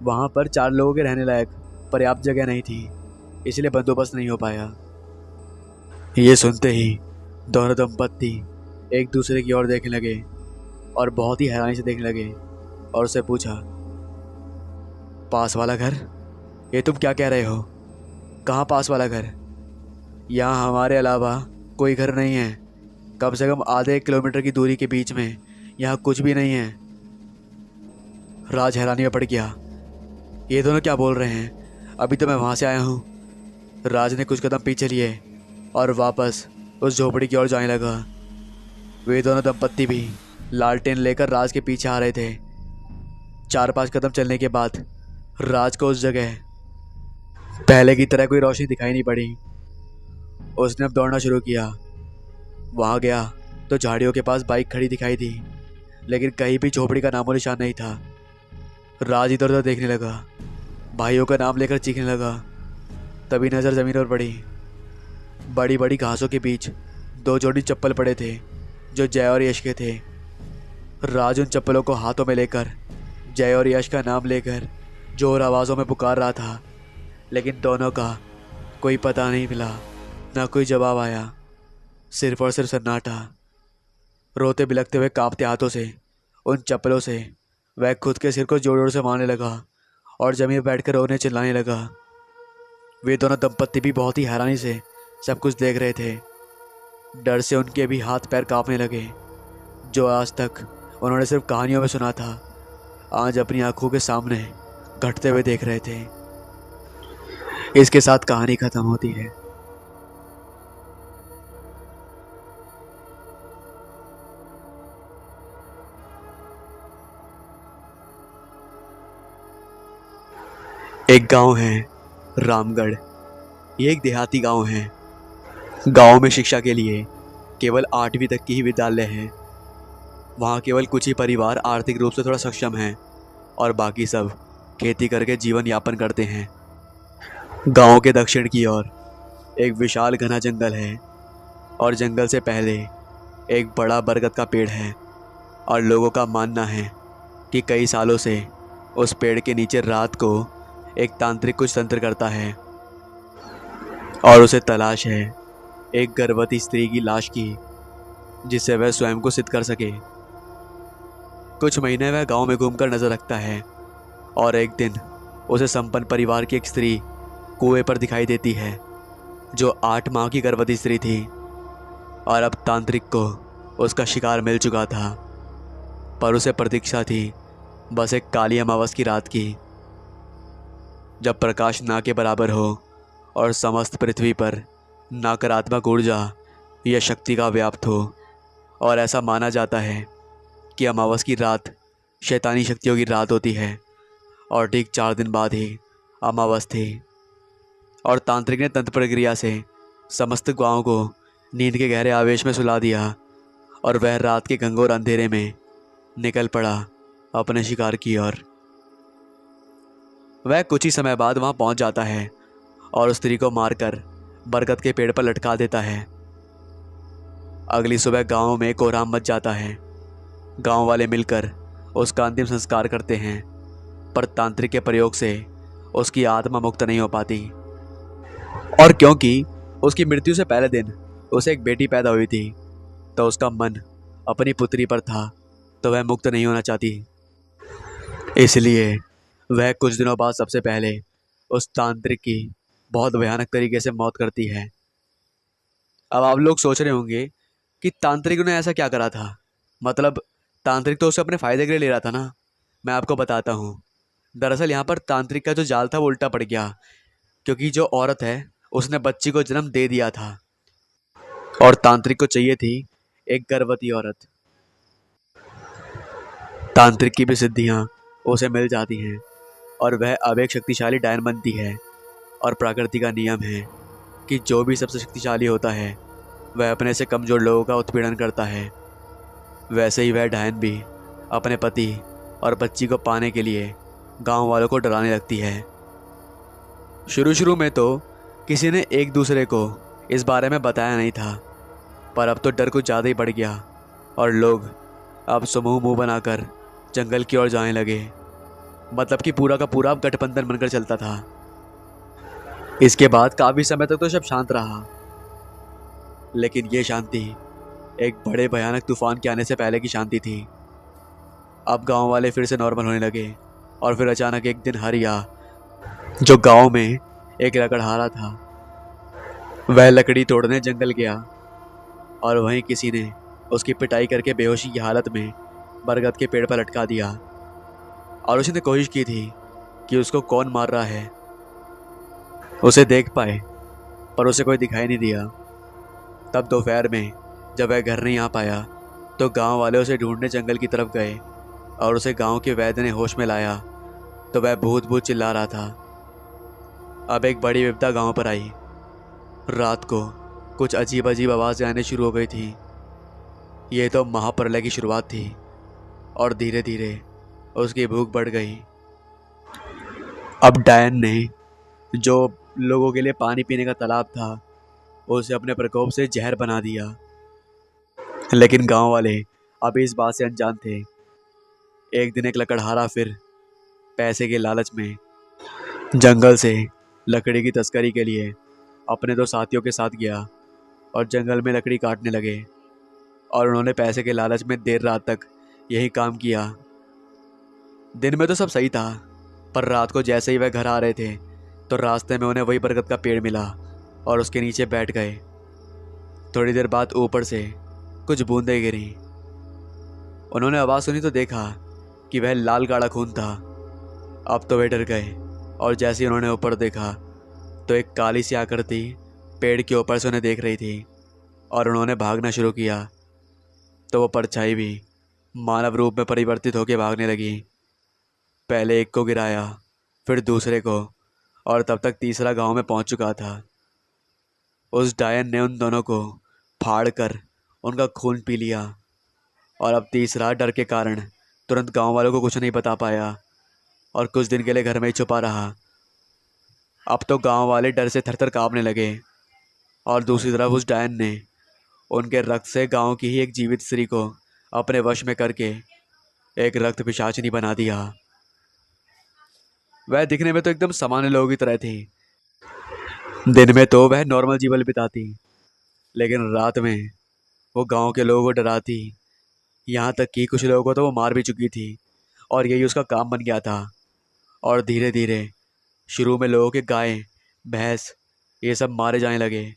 वहाँ पर 4 लोगों के रहने लायक पर्याप्त जगह नहीं थी, इसलिए बंदोबस्त नहीं हो पाया। ये सुनते ही दोनों दंपत्ति एक दूसरे की ओर देखने लगे और बहुत ही हैरानी से देखने लगे और उससे पूछा, पास वाला घर? ये तुम क्या कह रहे हो? कहाँ पास वाला घर? यहाँ हमारे अलावा कोई घर नहीं है। कम से कम आधे किलोमीटर की दूरी के बीच में यहाँ कुछ भी नहीं है। राज हैरानी में पड़ गया, ये दोनों क्या बोल रहे हैं? अभी तो मैं वहाँ से आया हूँ। राज ने कुछ कदम पीछे लिए और वापस उस झोपड़ी की ओर जाने लगा। वे दोनों दंपत्ति भी लालटेन लेकर राज के पीछे आ रहे थे। 4-5 कदम चलने के बाद राज को उस जगह पहले की तरह कोई रोशनी दिखाई नहीं पड़ी। उसने अब दौड़ना शुरू किया। वहाँ गया तो झाड़ियों के पास बाइक खड़ी दिखाई दी, लेकिन कहीं भी झोपड़ी का नामो निशान नहीं था। राज इधर उधर देखने लगा, भाइयों का नाम लेकर चीखने लगा। तभी नज़र ज़मीन पर पड़ी। बड़ी बड़ी घासों के बीच 2 जोड़ी चप्पल पड़े थे जो जय और यश के थे। राज उन चप्पलों को हाथों में लेकर जय और यश का नाम लेकर जोर आवाज़ों में पुकार रहा था, लेकिन दोनों का कोई पता नहीं मिला, ना कोई जवाब आया। सिर्फ और सिर्फ सन्नाटा। रोते बिलखते हुए कांपते हाथों से उन चप्पलों से वह खुद के सिर को जोर जोर से मारने लगा और जमीन पर बैठकर रोने चिल्लाने लगा। वे दोनों दंपत्ति भी बहुत ही हैरानी से सब कुछ देख रहे थे। डर से उनके भी हाथ पैर कांपने लगे। जो आज तक उन्होंने सिर्फ कहानियों में सुना था, आज अपनी आंखों के सामने घटते हुए देख रहे थे। इसके साथ कहानी खत्म होती है। एक गांव है, रामगढ़। ये एक देहाती गांव है। गांव में शिक्षा के लिए केवल 8वीं तक की ही विद्यालय है। वहाँ केवल कुछ ही परिवार आर्थिक रूप से थोड़ा सक्षम हैं और बाकी सब खेती करके जीवन यापन करते हैं। गांव के दक्षिण की ओर एक विशाल घना जंगल है और जंगल से पहले एक बड़ा बरगद का पेड़ है और लोगों का मानना है कि कई सालों से उस पेड़ के नीचे रात को एक तांत्रिक कुछ तंत्र करता है और उसे तलाश है एक गर्भवती स्त्री की लाश की, जिससे वह स्वयं को सिद्ध कर सके। कुछ महीने वह गांव में घूमकर नजर रखता है और एक दिन उसे संपन्न परिवार की एक स्त्री कुएं पर दिखाई देती है, जो 8 माह की गर्भवती स्त्री थी और अब तांत्रिक को उसका शिकार मिल चुका था। पर उसे प्रतीक्षा थी बस एक काली अमावस की रात की, जब प्रकाश ना के बराबर हो और समस्त पृथ्वी पर नकारात्मक ऊर्जा या शक्ति का व्याप्त हो। और ऐसा माना जाता है कि अमावस की रात शैतानी शक्तियों की रात होती है और ठीक 4 दिन बाद ही अमावस थी। और तांत्रिक ने तंत्र प्रक्रिया से समस्त गांव को नींद के गहरे आवेश में सुला दिया और वह रात के घंघोर अंधेरे में निकल पड़ा अपने शिकार की ओर। वह कुछ ही समय बाद वहां पहुंच जाता है और उस स्त्री को मारकर बरगद के पेड़ पर लटका देता है। अगली सुबह गांव में कोहराम मच जाता है। गांव वाले मिलकर उसका अंतिम संस्कार करते हैं, पर तांत्रिक के प्रयोग से उसकी आत्मा मुक्त नहीं हो पाती। और क्योंकि उसकी मृत्यु से पहले दिन उसे एक बेटी पैदा हुई थी, तो उसका मन अपनी पुत्री पर था, तो वह मुक्त नहीं होना चाहती। इसलिए वह कुछ दिनों बाद सबसे पहले उस तांत्रिक की बहुत भयानक तरीके से मौत करती है। अब आप लोग सोच रहे होंगे कि तांत्रिक ने ऐसा क्या करा था। मतलब तांत्रिक तो उसे अपने फायदे के लिए ले रहा था ना। मैं आपको बताता हूँ। दरअसल यहाँ पर तांत्रिक का जो जाल था वो उल्टा पड़ गया, क्योंकि जो औरत है उसने बच्ची को जन्म दे दिया था और तांत्रिक को चाहिए थी एक गर्भवती औरत। तांत्रिक की भी सिद्धियाँ उसे मिल जाती हैं और वह अब एक शक्तिशाली डायन बनती है। और प्रकृति का नियम है कि जो भी सबसे शक्तिशाली होता है वह अपने से कमज़ोर लोगों का उत्पीड़न करता है। वैसे ही वह डायन भी अपने पति और बच्ची को पाने के लिए गांव वालों को डराने लगती है। शुरू शुरू में तो किसी ने एक दूसरे को इस बारे में बताया नहीं था, पर अब तो डर कुछ ज़्यादा ही बढ़ गया और लोग अब समूह मुंह बनाकर जंगल की ओर जाने लगे। मतलब कि पूरा का पूरा अब गठबंधन बनकर चलता था। इसके बाद काफ़ी समय तक तो सब शांत रहा, लेकिन ये शांति एक बड़े भयानक तूफान के आने से पहले की शांति थी। अब गांव वाले फिर से नॉर्मल होने लगे और फिर अचानक एक दिन हरिया, जो गांव में एक लकड़हारा था, वह लकड़ी तोड़ने जंगल गया और वहीं किसी ने उसकी पिटाई करके बेहोशी की हालत में बरगद के पेड़ पर लटका दिया। और उसने कोशिश की थी कि उसको कौन मार रहा है उसे देख पाए, पर उसे कोई दिखाई नहीं दिया। तब दोपहर में जब वह घर नहीं आ पाया तो गांव वाले उसे ढूंढने जंगल की तरफ गए और उसे गांव के वैद्य ने होश में लाया तो वह भूत भूत चिल्ला रहा था। अब एक बड़ी विपदा गांव पर आई। रात को कुछ अजीब अजीब आवाज़ें आने शुरू हो गई थी। ये तो महाप्रलय की शुरुआत थी और धीरे धीरे उसकी भूख बढ़ गई। अब डायन ने जो लोगों के लिए पानी पीने का तालाब था उसे अपने प्रकोप से जहर बना दिया। लेकिन गांव वाले अभी इस बात से अनजान थे। एक दिन एक लकड़हारा फिर पैसे के लालच में जंगल से लकड़ी की तस्करी के लिए अपने 2 साथियों के साथ गया और जंगल में लकड़ी काटने लगे। और उन्होंने पैसे के लालच में देर रात तक यही काम किया। दिन में तो सब सही था, पर रात को जैसे ही वह घर आ रहे थे तो रास्ते में उन्हें वही बरगद का पेड़ मिला और उसके नीचे बैठ गए। थोड़ी देर बाद ऊपर से कुछ बूंदें गिरी। उन्होंने आवाज़ सुनी तो देखा कि वह लाल गाढ़ा खून था। अब तो वे डर गए और जैसे ही उन्होंने ऊपर देखा तो एक काली सी आकृति पेड़ के ऊपर से उन्हें देख रही थी और उन्होंने भागना शुरू किया तो वो परछाई भी मानव रूप में परिवर्तित होकर भागने लगी। पहले एक को गिराया, फिर दूसरे को और तब तक तीसरा गांव में पहुंच चुका था। उस डायन ने उन दोनों को फाड़ कर उनका खून पी लिया और अब तीसरा डर के कारण तुरंत गांव वालों को कुछ नहीं बता पाया और कुछ दिन के लिए घर में ही छुपा रहा। अब तो गांव वाले डर से थरथर कांपने लगे और दूसरी तरफ उस डायन ने उनके रक्त से गांव की ही एक जीवित स्त्री को अपने वश में करके एक रक्त पिशाचिनी बना दिया। वह दिखने में तो एकदम सामान्य लोगों की तरह थी। दिन में तो वह नॉर्मल जीवन बिताती, लेकिन रात में वो गांव के लोगों को डराती। यहाँ तक कि कुछ लोगों को तो वो मार भी चुकी थी और यही उसका काम बन गया था। और धीरे धीरे शुरू में लोगों के गाय भैंस ये सब मारे जाने लगे।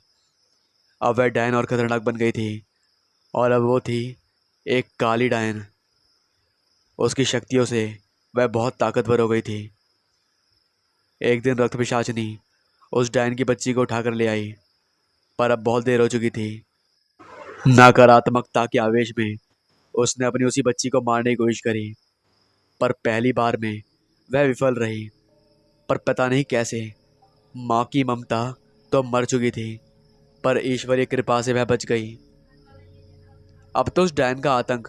अब वह डायन और खतरनाक बन गई थी और अब वो थी एक काली डायन। उसकी शक्तियों से वह बहुत ताकतवर हो गई थी। एक दिन रक्त पिशाचिनी उस डायन की बच्ची को उठाकर ले आई, पर अब बहुत देर हो चुकी थी। नकारात्मकता के आवेश में उसने अपनी उसी बच्ची को मारने की कोशिश करी, पर पहली बार में वह विफल रही। पर पता नहीं कैसे माँ की ममता तो मर चुकी थी, पर ईश्वरीय कृपा से वह बच गई। अब तो उस डायन का आतंक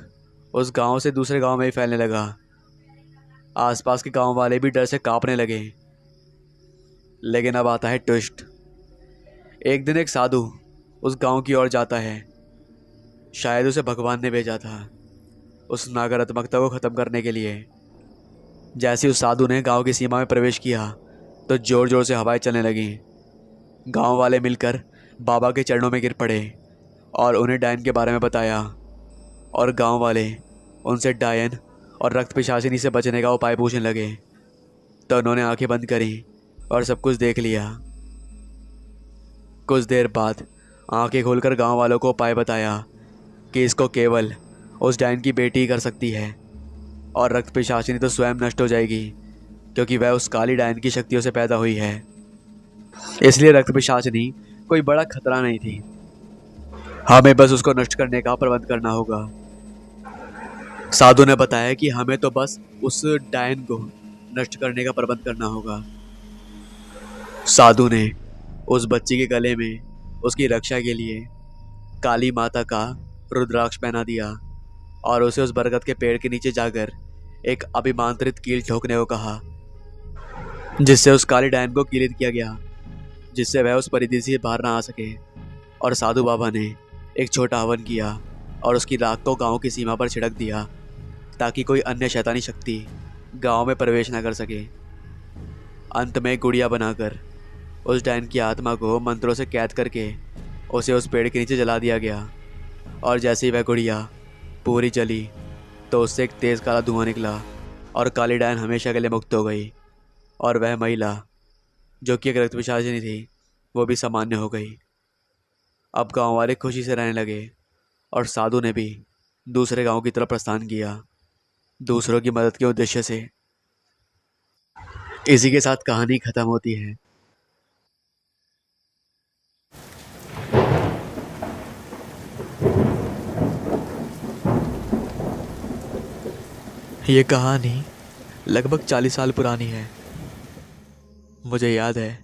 उस गांव से दूसरे गांव में ही फैलने लगा। आसपास के गांव वाले भी डर से कांपने लगे। लेकिन अब आता है ट्विस्ट। एक दिन एक साधु उस गांव की ओर जाता है। शायद उसे भगवान ने भेजा था उस नकारात्मकता को ख़त्म करने के लिए। जैसे उस साधु ने गांव की सीमा में प्रवेश किया तो जोर जोर से हवाएं चलने लगीं। गांव वाले मिलकर बाबा के चरणों में गिर पड़े और उन्हें डायन के बारे में बताया। और गांव वाले उनसे डायन और रक्त पिशाचिनी से बचने का उपाय पूछने लगे। तो उन्होंने आंखें बंद करी और सब कुछ देख लिया। कुछ देर बाद आंखें खोलकर गांव वालों को उपाय बताया कि इसको केवल उस डायन की बेटी ही कर सकती है और रक्त पिशाचिनी तो स्वयं नष्ट हो जाएगी, क्योंकि वह उस काली डायन की शक्तियों से पैदा हुई है। इसलिए रक्त पिशाचिनी कोई बड़ा खतरा नहीं थी। हमें बस उसको नष्ट करने का प्रबंध करना होगा। साधु ने बताया कि हमें तो बस उस डायन को नष्ट करने का प्रबंध करना होगा। साधु ने उस बच्ची के गले में उसकी रक्षा के लिए काली माता का रुद्राक्ष पहना दिया और उसे उस बरगद के पेड़ के नीचे जाकर एक अभिमांत्रित कील ठोकने को कहा, जिससे उस काली डायन को कीलित किया गया, जिससे वह उस परिधि से बाहर ना आ सके। और साधु बाबा ने एक छोटा हवन किया और उसकी राख को गांव की सीमा पर छिड़क दिया, ताकि कोई अन्य शैतानी शक्ति गांव में प्रवेश न कर सके। अंत में गुड़िया बनाकर उस डायन की आत्मा को मंत्रों से कैद करके उसे उस पेड़ के नीचे जला दिया गया। और जैसे ही वह गुड़िया पूरी जली तो उससे एक तेज़ काला धुआं निकला और काली डायन हमेशा के लिए मुक्त हो गई। और वह महिला जो कि एक रक्त पिशाचिनी थी वो भी सामान्य हो गई। अब गांव वाले खुशी से रहने लगे और साधु ने भी दूसरे गांव की तरफ प्रस्थान किया, दूसरों की मदद के उद्देश्य से। इसी के साथ कहानी खत्म होती है। ये कहानी लगभग 40 साल पुरानी है। मुझे याद है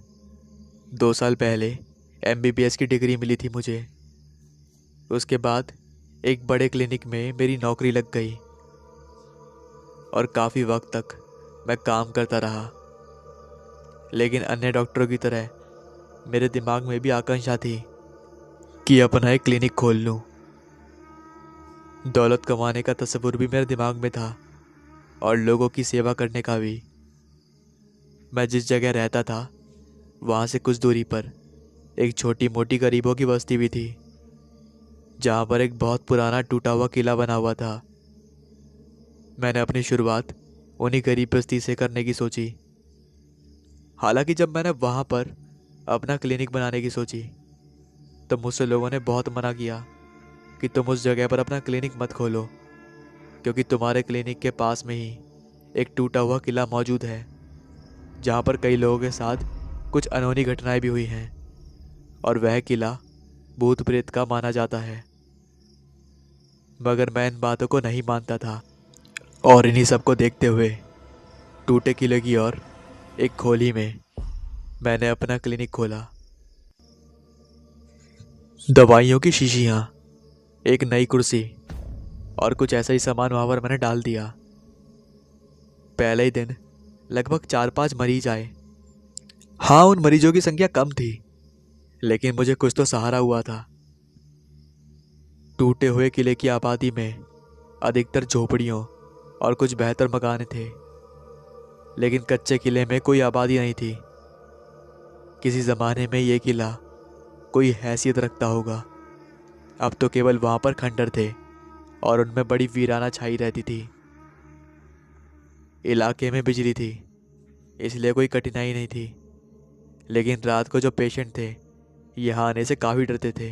2 साल पहले MBBS की डिग्री मिली थी मुझे। उसके बाद एक बड़े क्लिनिक में मेरी नौकरी लग गई और काफ़ी वक्त तक मैं काम करता रहा। लेकिन अन्य डॉक्टरों की तरह मेरे दिमाग में भी आकांक्षा थी कि अपना एक क्लिनिक खोल लूं। दौलत कमाने का तस्वुर भी मेरे दिमाग में था और लोगों की सेवा करने का भी। मैं जिस जगह रहता था वहाँ से कुछ दूरी पर एक छोटी मोटी गरीबों की बस्ती भी थी, जहाँ पर एक बहुत पुराना टूटा हुआ किला बना हुआ था। मैंने अपनी शुरुआत उन्हीं गरीब बस्ती से करने की सोची। हालांकि जब मैंने वहाँ पर अपना क्लिनिक बनाने की सोची तो मुझसे लोगों ने बहुत मना किया कि तुम उस जगह पर अपना क्लिनिक मत खोलो, क्योंकि तुम्हारे क्लिनिक के पास में ही एक टूटा हुआ किला मौजूद है, जहाँ पर कई लोगों के साथ कुछ अनहोनी घटनाएं भी हुई हैं और वह किला भूत प्रेत का माना जाता है। मगर मैं इन बातों को नहीं मानता था और इन्हीं सबको देखते हुए टूटे किले की ओर एक खोली में मैंने अपना क्लिनिक खोला। दवाइयों की शीशियां, एक नई कुर्सी और कुछ ऐसा ही सामान वहां पर मैंने डाल दिया। पहले ही दिन लगभग 4-5 मरीज आए। हाँ, उन मरीजों की संख्या कम थी, लेकिन मुझे कुछ तो सहारा हुआ था। टूटे हुए किले की आबादी में अधिकतर झोपड़ियों और कुछ बेहतर मकान थे, लेकिन कच्चे किले में कोई आबादी नहीं थी। किसी जमाने में यह किला कोई हैसियत रखता होगा। अब तो केवल वहां पर खंडर थे और उनमें बड़ी वीराना छाई रहती थी। इलाके में बिजली थी, इसलिए कोई कठिनाई नहीं थी, लेकिन रात को जो पेशेंट थे यहाँ आने से काफ़ी डरते थे।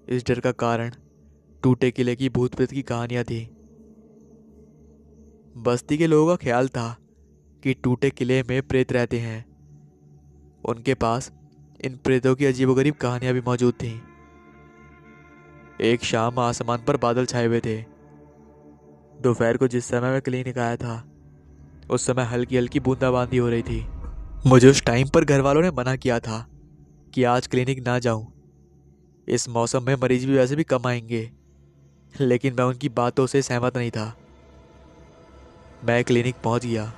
इस डर का कारण टूटे किले की भूत प्रेत की कहानियां थी। बस्ती के लोगों का ख्याल था कि टूटे किले में प्रेत रहते हैं। उनके पास इन प्रेतों की अजीबोगरीब कहानियां भी मौजूद थीं। एक शाम आसमान पर बादल छाए हुए थे। दोपहर को जिस समय मैं क्लिनिक आया था, उस समय हल्की हल्की बूंदाबांदी हो रही थी। मुझे उस टाइम पर घर वालों ने मना किया था कि आज क्लिनिक ना जाऊं। इस मौसम में मरीज भी वैसे भी कम आएंगे, लेकिन मैं उनकी बातों से सहमत नहीं था। मैं क्लिनिक पहुंच गया।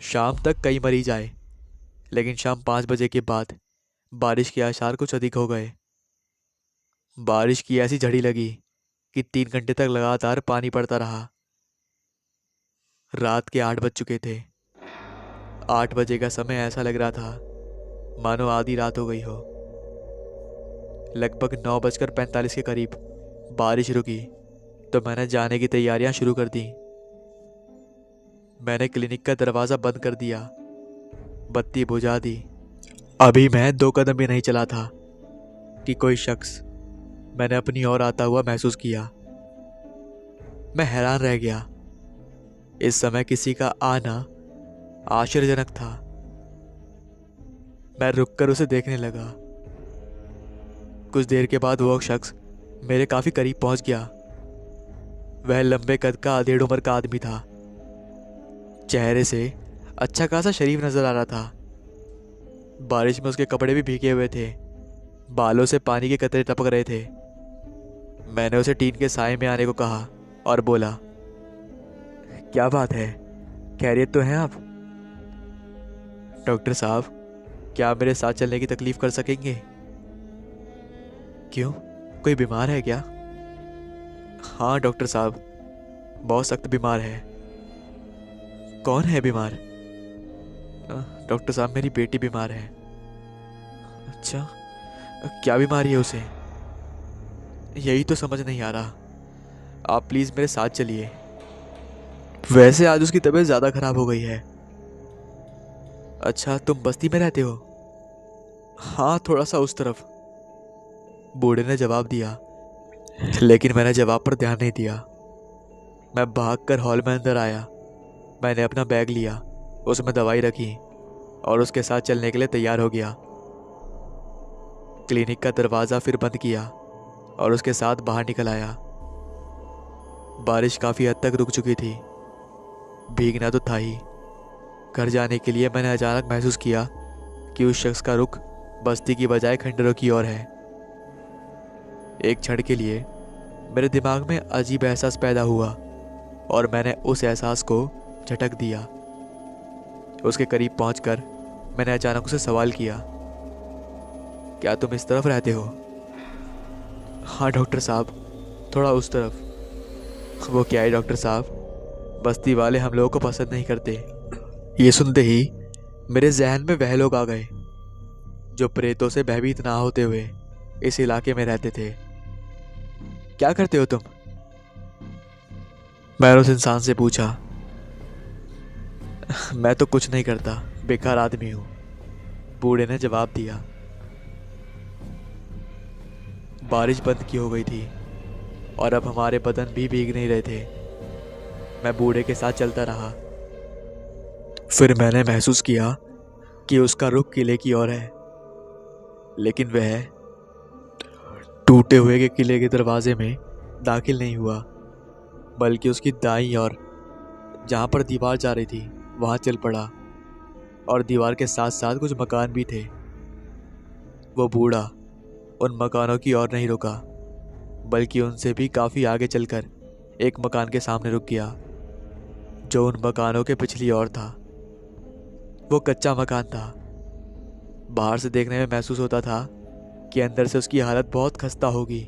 शाम तक कई मरीज आए, लेकिन शाम 5 बजे के बाद बारिश के आसार कुछ अधिक हो गए। बारिश की ऐसी झड़ी लगी कि 3 घंटे तक लगातार पानी पड़ता रहा। रात के 8 बज चुके थे। 8 बजे का समय ऐसा लग रहा था मानो आधी रात हो गई हो। लगभग 9:45 के करीब बारिश रुकी तो मैंने जाने की तैयारियां शुरू कर दी। मैंने क्लिनिक का दरवाज़ा बंद कर दिया, बत्ती बुझा दी। अभी मैं 2 कदम भी नहीं चला था कि कोई शख्स मैंने अपनी ओर आता हुआ महसूस किया। मैं हैरान रह गया। इस समय किसी का आना आश्चर्यजनक था। मैं रुककर उसे देखने लगा। कुछ देर के बाद वो शख्स मेरे काफी करीब पहुंच गया। वह लंबे कद का आधेड़ उम्र का आदमी था। चेहरे से अच्छा खासा शरीफ नजर आ रहा था। बारिश में उसके कपड़े भी भीगे हुए थे। बालों से पानी के कतरे टपक रहे थे। मैंने उसे टीन के साए में आने को कहा और बोला, क्या बात है, खैरियत तो हैं आप? डॉक्टर साहब, क्या आप मेरे साथ चलने की तकलीफ कर सकेंगे? क्यों, कोई बीमार है क्या? हाँ डॉक्टर साहब, बहुत सख्त बीमार है। कौन है बीमार? डॉक्टर साहब, मेरी बेटी बीमार है। अच्छा, क्या बीमारी है उसे? यही तो समझ नहीं आ रहा। आप प्लीज़ मेरे साथ चलिए। वैसे आज उसकी तबीयत ज़्यादा खराब हो गई है। अच्छा, तुम बस्ती में रहते हो? हाँ, थोड़ा सा उस तरफ, बूढ़े ने जवाब दिया। लेकिन मैंने जवाब पर ध्यान नहीं दिया। मैं भागकर हॉल में अंदर आया। मैंने अपना बैग लिया, उसमें दवाई रखी और उसके साथ चलने के लिए तैयार हो गया। क्लिनिक का दरवाज़ा फिर बंद किया और उसके साथ बाहर निकल आया। बारिश काफ़ी हद तक रुक चुकी थी। भीगना तो था ही। घर जाने के लिए मैंने अचानक महसूस किया कि उस शख्स का रुख बस्ती की बजाय खंडरों की ओर है। एक क्षण के लिए मेरे दिमाग में अजीब एहसास पैदा हुआ और मैंने उस एहसास को झटक दिया। उसके करीब पहुंचकर मैंने अचानक उसे सवाल किया, क्या तुम इस तरफ रहते हो? हाँ डॉक्टर साहब, थोड़ा उस तरफ। वो क्या है डॉक्टर साहब, बस्ती वाले हम लोगों को पसंद नहीं करते। ये सुनते ही मेरे जहन में वह लोग आ गए जो प्रेतों से भयभीत ना होते हुए इस इलाके में रहते थे। क्या करते हो तुम? मैंने उस इंसान से पूछा। मैं तो कुछ नहीं करता, बेकार आदमी हूं, बूढ़े ने जवाब दिया। बारिश बंद की हो गई थी और अब हमारे बदन भी भीग नहीं रहे थे। मैं बूढ़े के साथ चलता रहा। फिर मैंने महसूस किया कि उसका रुख किले की ओर है, लेकिन वह टूटे हुए के किले के दरवाजे में दाखिल नहीं हुआ, बल्कि उसकी दाईं ओर जहां पर दीवार जा रही थी वहां चल पड़ा। और दीवार के साथ साथ कुछ मकान भी थे। वो बूढ़ा उन मकानों की ओर नहीं रुका, बल्कि उनसे भी काफी आगे चलकर एक मकान के सामने रुक गया, जो उन मकानों के पिछली ओर था। वो कच्चा मकान था। बाहर से देखने में महसूस होता था कि अंदर से उसकी हालत बहुत खस्ता होगी,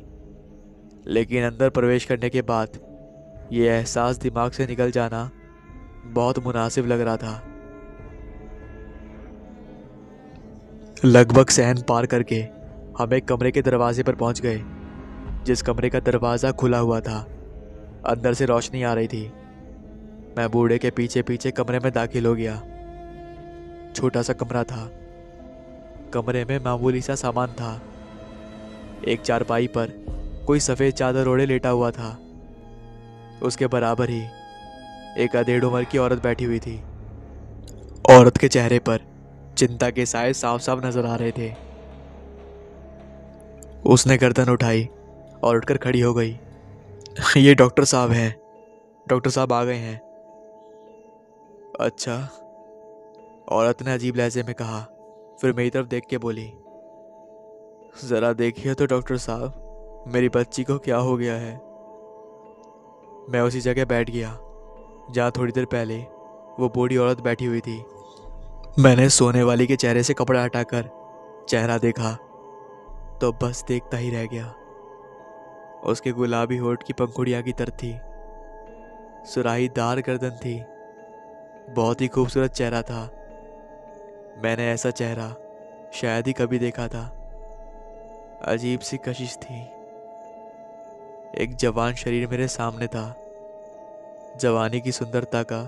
लेकिन अंदर प्रवेश करने के बाद ये एहसास दिमाग से निकल जाना बहुत मुनासिब लग रहा था। लगभग सहन पार करके हम एक कमरे के दरवाजे पर पहुंच गए, जिस कमरे का दरवाज़ा खुला हुआ था। अंदर से रोशनी आ रही थी। मैं बूढ़े के पीछे पीछे कमरे में दाखिल हो गया। छोटा सा कमरा था। कमरे में मामूली सा सामान था। एक चारपाई पर कोई सफ़ेद चादर ओढ़े लेटा हुआ था। उसके बराबर ही एक अधेड़ उम्र की औरत बैठी हुई थी। औरत के चेहरे पर चिंता के साए साफ साफ नजर आ रहे थे। उसने गर्दन उठाई और उठकर खड़ी हो गई। ये डॉक्टर साहब हैं। डॉक्टर साहब आ गए हैं। अच्छा, औरत ने अजीब लहजे में कहा, फिर मेरी तरफ देख के बोली, ज़रा देखिए तो डॉक्टर साहब, मेरी बच्ची को क्या हो गया है। मैं उसी जगह बैठ गया जहाँ थोड़ी देर पहले वो बूढ़ी औरत बैठी हुई थी। मैंने सोने वाली के चेहरे से कपड़ा हटाकर चेहरा देखा तो बस देखता ही रह गया। उसके गुलाबी होठ की पंखुड़ियाँ की तरह थी। सुराहीदार गर्दन थी। बहुत ही खूबसूरत चेहरा था। मैंने ऐसा चेहरा शायद ही कभी देखा था। अजीब सी कशिश थी। एक जवान शरीर मेरे सामने था। जवानी की सुंदरता का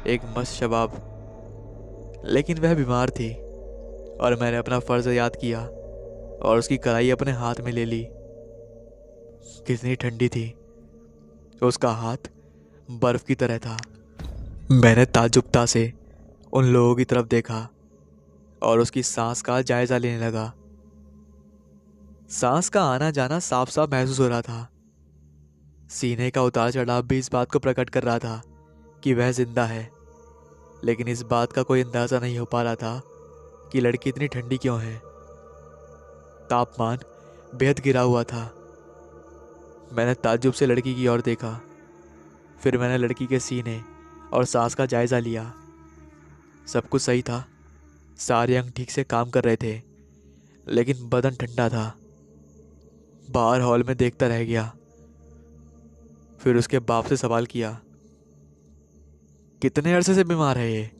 एक मस्त शबाब, लेकिन वह बीमार थी और मैंने अपना फर्ज याद किया और उसकी कलाई अपने हाथ में ले ली। कितनी ठंडी थी। उसका हाथ बर्फ की तरह था। मैंने ताज्जुबता से उन लोगों की तरफ देखा और उसकी सांस का जायजा लेने लगा। सांस का आना जाना साफ साफ महसूस हो रहा था। सीने का उतार चढ़ाव भी इस बात को प्रकट कर रहा था कि वह जिंदा है, लेकिन इस बात का कोई अंदाजा नहीं हो पा रहा था कि लड़की इतनी ठंडी क्यों है। तापमान बेहद गिरा हुआ था। मैंने ताज्जुब से लड़की की ओर देखा। फिर मैंने लड़की के सीने और सांस का जायजा लिया। सब कुछ सही था। सारे अंग ठीक से काम कर रहे थे, लेकिन बदन ठंडा था। बाहर हॉल में देखता रह गया। फिर उसके बाप से सवाल किया, कितने अरसे से बीमार है ये।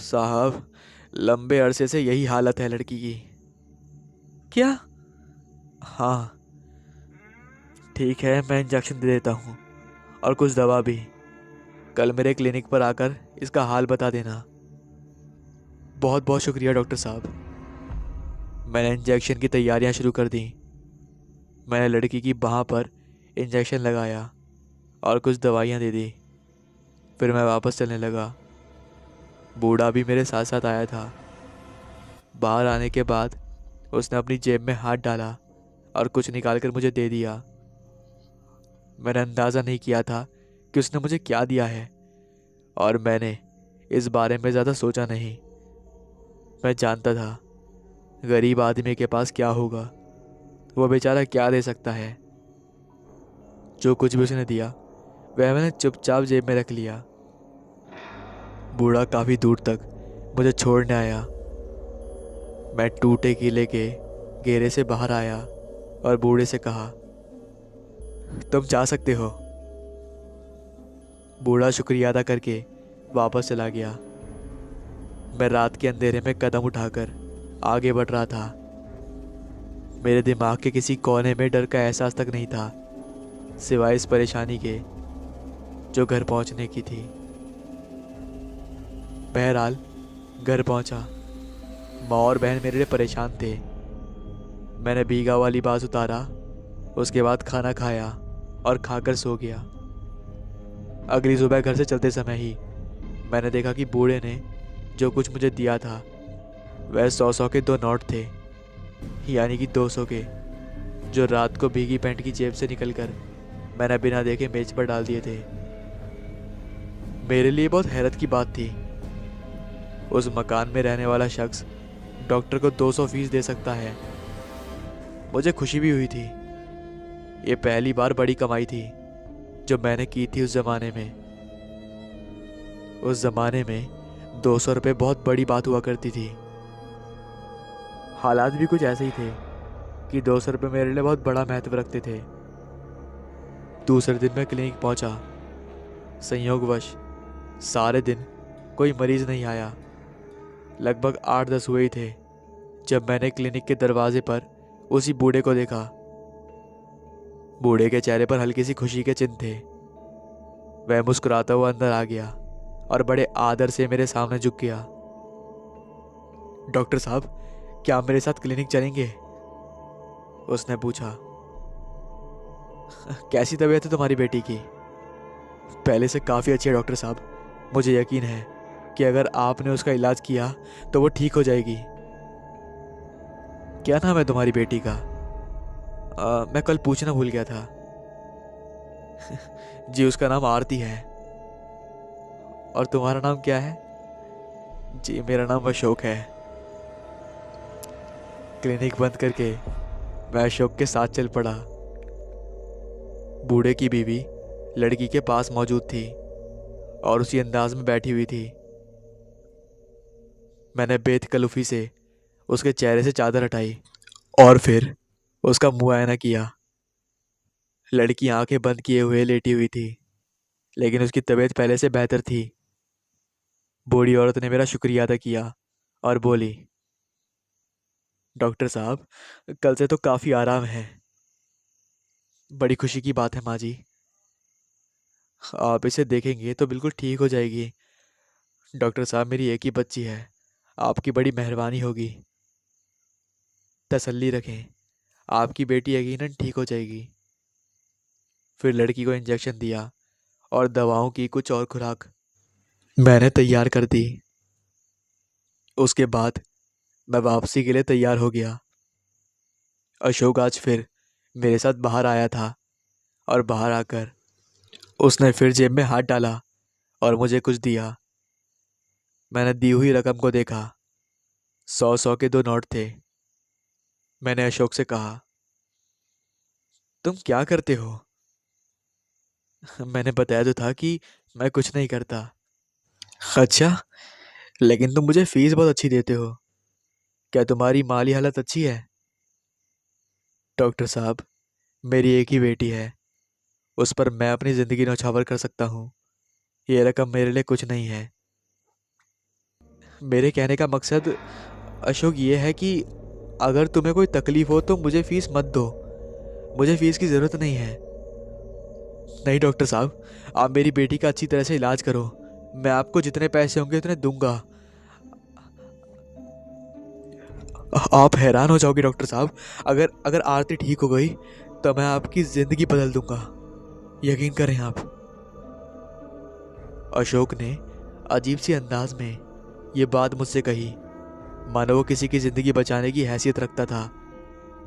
साहब, लंबे अरसे से यही हालत है लड़की की। क्या? हाँ। ठीक है, मैं इंजेक्शन दे देता हूँ और कुछ दवा भी। कल मेरे क्लिनिक पर आकर इसका हाल बता देना। बहुत बहुत शुक्रिया डॉक्टर साहब। मैंने इंजेक्शन की तैयारियां शुरू कर दी। मैंने लड़की की बाह पर इंजेक्शन लगाया और कुछ दवाइयां दे दी। फिर मैं वापस चलने लगा। बूढ़ा भी मेरे साथ साथ आया था। बाहर आने के बाद उसने अपनी जेब में हाथ डाला और कुछ निकाल कर मुझे दे दिया। मैंने अंदाज़ा नहीं किया था कि उसने मुझे क्या दिया है, और मैंने इस बारे में ज़्यादा सोचा नहीं। मैं जानता था गरीब आदमी के पास क्या होगा, वो बेचारा क्या दे सकता है। जो कुछ भी उसने दिया वह मैंने चुपचाप जेब में रख लिया। बूढ़ा काफ़ी दूर तक मुझे छोड़ने आया। मैं टूटे किले के घेरे से बाहर आया और बूढ़े से कहा, तुम जा सकते हो। बूढ़ा शुक्रिया अदा करके वापस चला गया। मैं रात के अंधेरे में कदम उठाकर आगे बढ़ रहा था। मेरे दिमाग के किसी कोने में डर का एहसास तक नहीं था, सिवाय इस परेशानी के जो घर पहुंचने की थी। बहरहाल घर पहुंचा। माँ और बहन मेरे लिए परेशान थे। मैंने भीगा हुआ लिबास उतारा, उसके बाद खाना खाया और खाकर सो गया। अगली सुबह घर से चलते समय ही मैंने देखा कि बूढ़े ने जो कुछ मुझे दिया था वह 100 के 2 नोट थे, यानी कि 200 के, जो रात को भीगी पैंट की जेब से निकलकर मैंने बिना देखे मेज पर डाल दिए थे। मेरे लिए बहुत हैरत की बात थी उस मकान में रहने वाला शख्स डॉक्टर को 200 फीस दे सकता है। मुझे खुशी भी हुई थी। ये पहली बार बड़ी कमाई थी जो मैंने की थी उस जमाने में। उस जमाने में 200 रुपये बहुत बड़ी बात हुआ करती थी। हालात भी कुछ ऐसे ही थे कि 200 रुपये मेरे लिए बहुत बड़ा महत्व रखते थे। दूसरे दिन मैं क्लिनिक पहुंचा। संयोगवश सारे दिन कोई मरीज नहीं आया। लगभग 8-10 हुए ही थे जब मैंने क्लिनिक के दरवाजे पर उसी बूढ़े को देखा। बूढ़े के चेहरे पर हल्की सी खुशी के चिन्ह थे। वह मुस्कुराता हुआ अंदर आ गया और बड़े आदर से मेरे सामने झुक गया। डॉक्टर साहब, क्या आप मेरे साथ क्लिनिक चलेंगे? उसने पूछा। कैसी तबीयत है तुम्हारी बेटी की? पहले से काफ़ी अच्छी है डॉक्टर साहब। मुझे यकीन है कि अगर आपने उसका इलाज किया तो वो ठीक हो जाएगी। क्या नाम है तुम्हारी बेटी का? मैं कल पूछना भूल गया था। जी, उसका नाम आरती है। और तुम्हारा नाम क्या है? जी, मेरा नाम अशोक है। क्लिनिक बंद करके मैं अशोक के साथ चल पड़ा। बूढ़े की बीवी लड़की के पास मौजूद थी और उसी अंदाज में बैठी हुई थी। मैंने बेतकल्लुफी से उसके चेहरे से चादर हटाई और फिर उसका मुआयना किया। लड़की आंखें बंद किए हुए लेटी हुई थी, लेकिन उसकी तबीयत पहले से बेहतर थी। बूढ़ी औरत ने मेरा शुक्रिया अदा किया और बोली, डॉक्टर साहब, कल से तो काफ़ी आराम है। बड़ी खुशी की बात है माँ जी। आप इसे देखेंगे तो बिल्कुल ठीक हो जाएगी। डॉक्टर साहब, मेरी एक ही बच्ची है, आपकी बड़ी मेहरबानी होगी। तसल्ली रखें, आपकी बेटी यकीनन ठीक हो जाएगी। फिर लड़की को इंजेक्शन दिया और दवाओं की कुछ और खुराक मैंने तैयार कर दी। उसके बाद मैं वापसी के लिए तैयार हो गया। अशोक आज फिर मेरे साथ बाहर आया था और बाहर आकर उसने फिर जेब में हाथ डाला और मुझे कुछ दिया। मैंने दी हुई रकम को देखा। 100-100 के 2 नोट थे। मैंने अशोक से कहा, तुम क्या करते हो? मैंने बताया तो था कि मैं कुछ नहीं करता। अच्छा, लेकिन तुम मुझे फीस बहुत अच्छी देते हो। क्या तुम्हारी माली हालत अच्छी है? डॉक्टर साहब, मेरी एक ही बेटी है, उस पर मैं अपनी ज़िंदगी न्यौछावर कर सकता हूँ। ये रकम मेरे लिए कुछ नहीं है। मेरे कहने का मकसद अशोक ये है कि अगर तुम्हें कोई तकलीफ हो तो मुझे फीस मत दो। मुझे फीस की ज़रूरत नहीं है। नहीं डॉक्टर साहब, आप मेरी बेटी का अच्छी तरह से इलाज करो। मैं आपको जितने पैसे होंगे उतने दूंगा। आप हैरान हो जाओगे डॉक्टर साहब। अगर अगर आरती ठीक हो गई तो मैं आपकी ज़िंदगी बदल दूंगा। यकीन करें आप। अशोक ने अजीब सी अंदाज में ये बात मुझसे कही, मानो वो किसी की ज़िंदगी बचाने की हैसियत रखता था